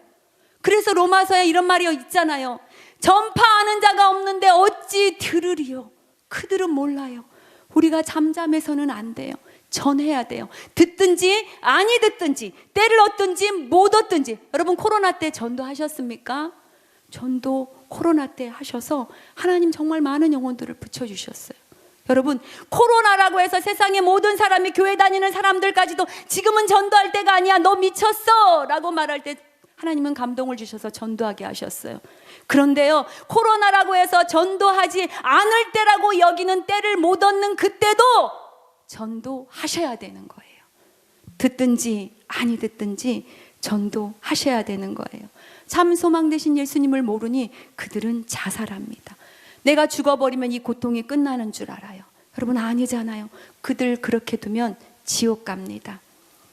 그래서 로마서에 이런 말이 있잖아요. 전파하는 자가 없는데 어찌 들으리요? 그들은 몰라요. 우리가 잠잠해서는 안 돼요. 전해야 돼요. 듣든지 아니 듣든지, 때를 얻든지 못 얻든지. 여러분, 코로나 때 전도하셨습니까? 전도 코로나 때 하셔서 하나님 정말 많은 영혼들을 붙여주셨어요. 여러분, 코로나라고 해서 세상의 모든 사람이, 교회 다니는 사람들까지도 지금은 전도할 때가 아니야, 너 미쳤어 라고 말할 때 하나님은 감동을 주셔서 전도하게 하셨어요. 그런데요, 코로나라고 해서 전도하지 않을 때라고 여기는 때를 못 얻는 그때도 전도하셔야 되는 거예요. 듣든지 아니 듣든지 전도하셔야 되는 거예요. 참 소망 되신 예수님을 모르니 그들은 자살합니다. 내가 죽어버리면 이 고통이 끝나는 줄 알아요. 여러분, 아니잖아요. 그들 그렇게 두면 지옥 갑니다.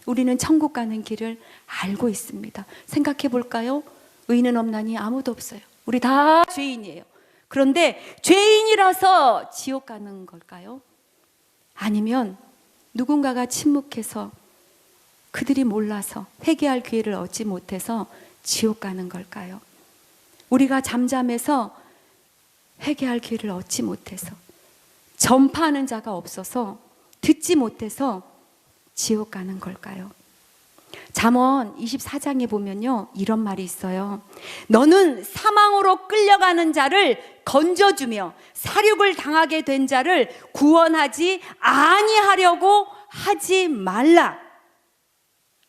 우리는 천국 가는 길을 알고 있습니다. 생각해 볼까요? 의인은 없나니 아무도 없어요. 우리 다 죄인이에요. 그런데 죄인이라서 지옥 가는 걸까요? 아니면 누군가가 침묵해서, 그들이 몰라서 회개할 기회를 얻지 못해서 지옥 가는 걸까요? 우리가 잠잠해서 회개할 기회를 얻지 못해서, 전파하는 자가 없어서, 듣지 못해서 지옥 가는 걸까요? 잠언 24장에 보면요, 이런 말이 있어요. 너는 사망으로 끌려가는 자를 건져주며 사륙을 당하게 된 자를 구원하지 아니하려고 하지 말라.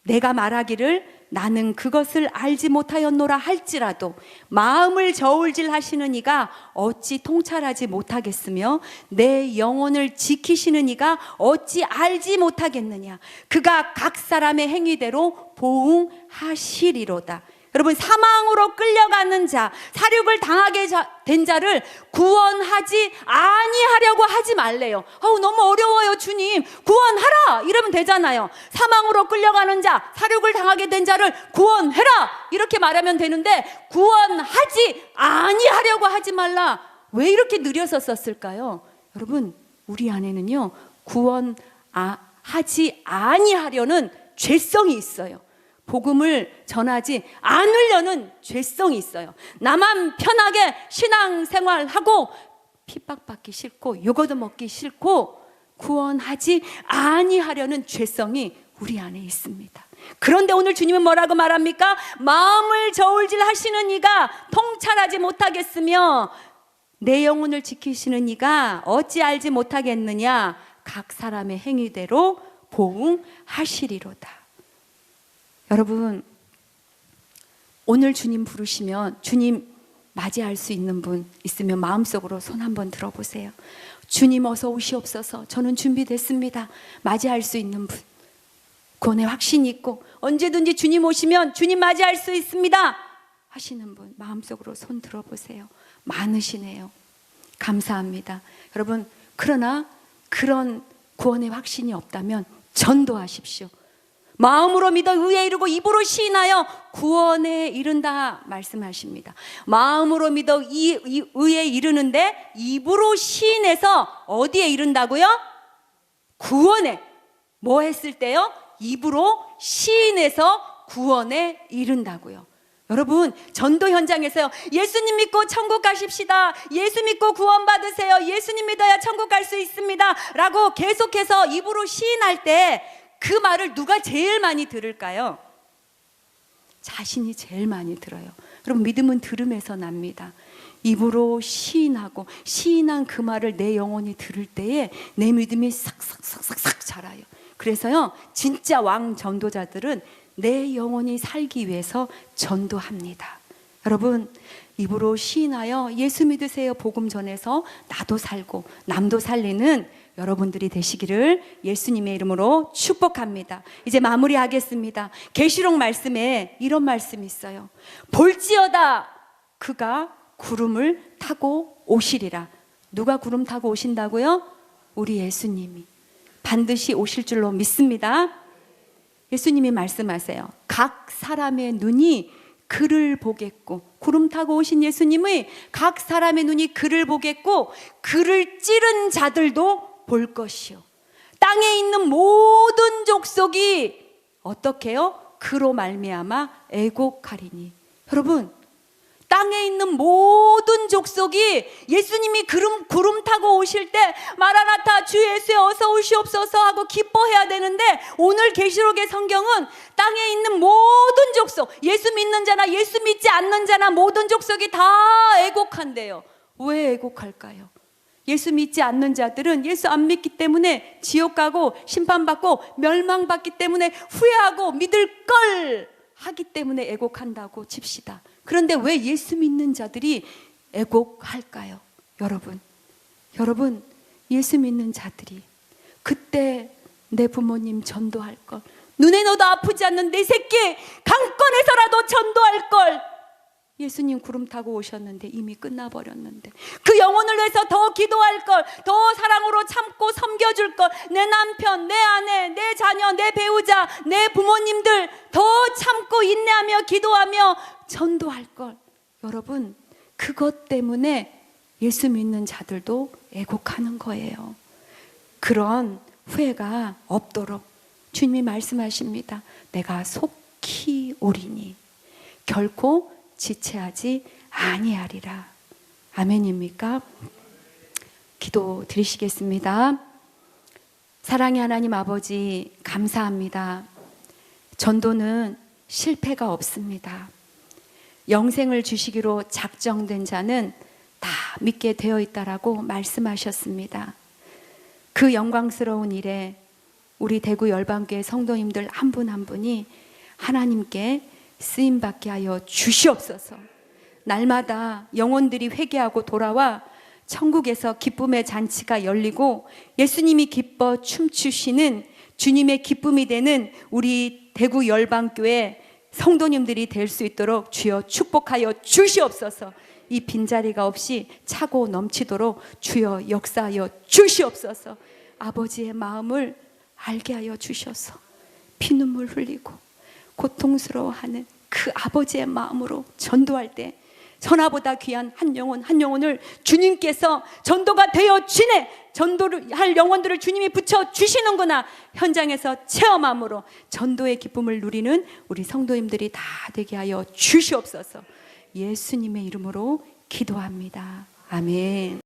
내가 말하기를 나는 그것을 알지 못하였노라 할지라도 마음을 저울질 하시는 이가 어찌 통찰하지 못하겠으며 내 영혼을 지키시는 이가 어찌 알지 못하겠느냐. 그가 각 사람의 행위대로 보응하시리로다. 여러분, 사망으로 끌려가는 자, 사륙을 당하게 된 자를 구원하지 아니하려고 하지 말래요. 너무 어려워요, 주님. 구원하라! 이러면 되잖아요. 사망으로 끌려가는 자, 사륙을 당하게 된 자를 구원해라! 이렇게 말하면 되는데, 구원하지 아니하려고 하지 말라. 왜 이렇게 느려서 썼을까요? 여러분, 우리 안에는요, 구원하지 아니하려는 죄성이 있어요. 복음을 전하지 않으려는 죄성이 있어요. 나만 편하게 신앙생활하고 핍박받기 싫고 요거도 먹기 싫고 구원하지 아니하려는 죄성이 우리 안에 있습니다. 그런데 오늘 주님은 뭐라고 말합니까? 마음을 저울질 하시는 이가 통찰하지 못하겠으며 내 영혼을 지키시는 이가 어찌 알지 못하겠느냐. 각 사람의 행위대로 보응하시리로다. 여러분, 오늘 주님 부르시면 주님 맞이할 수 있는 분 있으면 마음속으로 손 한번 들어보세요. 주님 어서 오시옵소서. 저는 준비됐습니다. 맞이할 수 있는 분, 구원의 확신이 있고 언제든지 주님 오시면 주님 맞이할 수 있습니다 하시는 분 마음속으로 손 들어보세요. 많으시네요. 감사합니다. 여러분, 그러나 그런 구원의 확신이 없다면 전도하십시오. 마음으로 믿어 의에 이르고 입으로 시인하여 구원에 이른다 말씀하십니다. 마음으로 믿어 의에 이르는데 입으로 시인해서 어디에 이른다고요? 구원에. 뭐 했을 때요? 입으로 시인해서 구원에 이른다고요. 여러분, 전도 현장에서요, 예수님 믿고 천국 가십시다, 예수 믿고 구원 받으세요, 예수님 믿어야 천국 갈 수 있습니다 라고 계속해서 입으로 시인할 때 그 말을 누가 제일 많이 들을까요? 자신이 제일 많이 들어요. 여러분, 믿음은 들음에서 납니다. 입으로 시인하고 시인한 그 말을 내 영혼이 들을 때에 내 믿음이 싹싹싹싹 자라요. 그래서요, 진짜 왕 전도자들은 내 영혼이 살기 위해서 전도합니다. 여러분, 입으로 시인하여 예수 믿으세요 복음 전해서 나도 살고 남도 살리는 여러분들이 되시기를 예수님의 이름으로 축복합니다. 이제 마무리하겠습니다. 계시록 말씀에 이런 말씀이 있어요. 볼지어다 그가 구름을 타고 오시리라. 누가 구름 타고 오신다고요? 우리 예수님이 반드시 오실 줄로 믿습니다. 예수님이 말씀하세요. 각 사람의 눈이 그를 보겠고, 구름 타고 오신 예수님의 각 사람의 눈이 그를 보겠고 그를 찌른 자들도 볼 것이요, 땅에 있는 모든 족속이 어떻게 해요? 그로 말미암아 애곡하리니. 여러분, 땅에 있는 모든 족속이 예수님이 구름 타고 오실 때 마라나타 주 예수여 어서 오시옵소서 하고 기뻐해야 되는데, 오늘 계시록의 성경은 땅에 있는 모든 족속, 예수 믿는 자나 예수 믿지 않는 자나 모든 족속이 다 애곡한대요. 왜 애곡할까요? 예수 믿지 않는 자들은 예수 안 믿기 때문에 지옥 가고 심판받고 멸망받기 때문에 후회하고 믿을 걸 하기 때문에 애곡한다고 칩시다. 그런데 왜 예수 믿는 자들이 애곡할까요? 여러분, 예수 믿는 자들이 그때 내 부모님 전도할 걸, 눈에 넣어도 아프지 않는 내 새끼 강권에서라도 전도할 걸, 예수님 구름 타고 오셨는데 이미 끝나버렸는데 그 영혼을 위해서 더 기도할 걸, 더 사랑으로 참고 섬겨줄 걸, 내 남편, 내 아내, 내 자녀, 내 배우자, 내 부모님들 더 참고 인내하며 기도하며 전도할 걸. 여러분, 그것 때문에 예수 믿는 자들도 애곡하는 거예요. 그런 후회가 없도록 주님이 말씀하십니다. 내가 속히 오리니 결코 지체하지 아니하리라. 아멘입니까? 기도 드리시겠습니다. 사랑의 하나님 아버지, 감사합니다. 전도는 실패가 없습니다. 영생을 주시기로 작정된 자는 다 믿게 되어 있다라고 말씀하셨습니다. 그 영광스러운 일에 우리 대구 열방교회 성도님들 한 분 한 분이 하나님께 쓰임받게 하여 주시옵소서. 날마다 영혼들이 회개하고 돌아와 천국에서 기쁨의 잔치가 열리고 예수님이 기뻐 춤추시는 주님의 기쁨이 되는 우리 대구 열방교회 성도님들이 될 수 있도록 주여 축복하여 주시옵소서. 이 빈자리가 없이 차고 넘치도록 주여 역사하여 주시옵소서. 아버지의 마음을 알게 하여 주셔서 피눈물 흘리고 고통스러워하는 그 아버지의 마음으로 전도할 때 전하보다 귀한 한 영혼 한 영혼을 주님께서 전도가 되어 주네, 전도를 할 영혼들을 주님이 붙여 주시는구나 현장에서 체험함으로 전도의 기쁨을 누리는 우리 성도님들이 다 되게 하여 주시옵소서. 예수님의 이름으로 기도합니다. 아멘.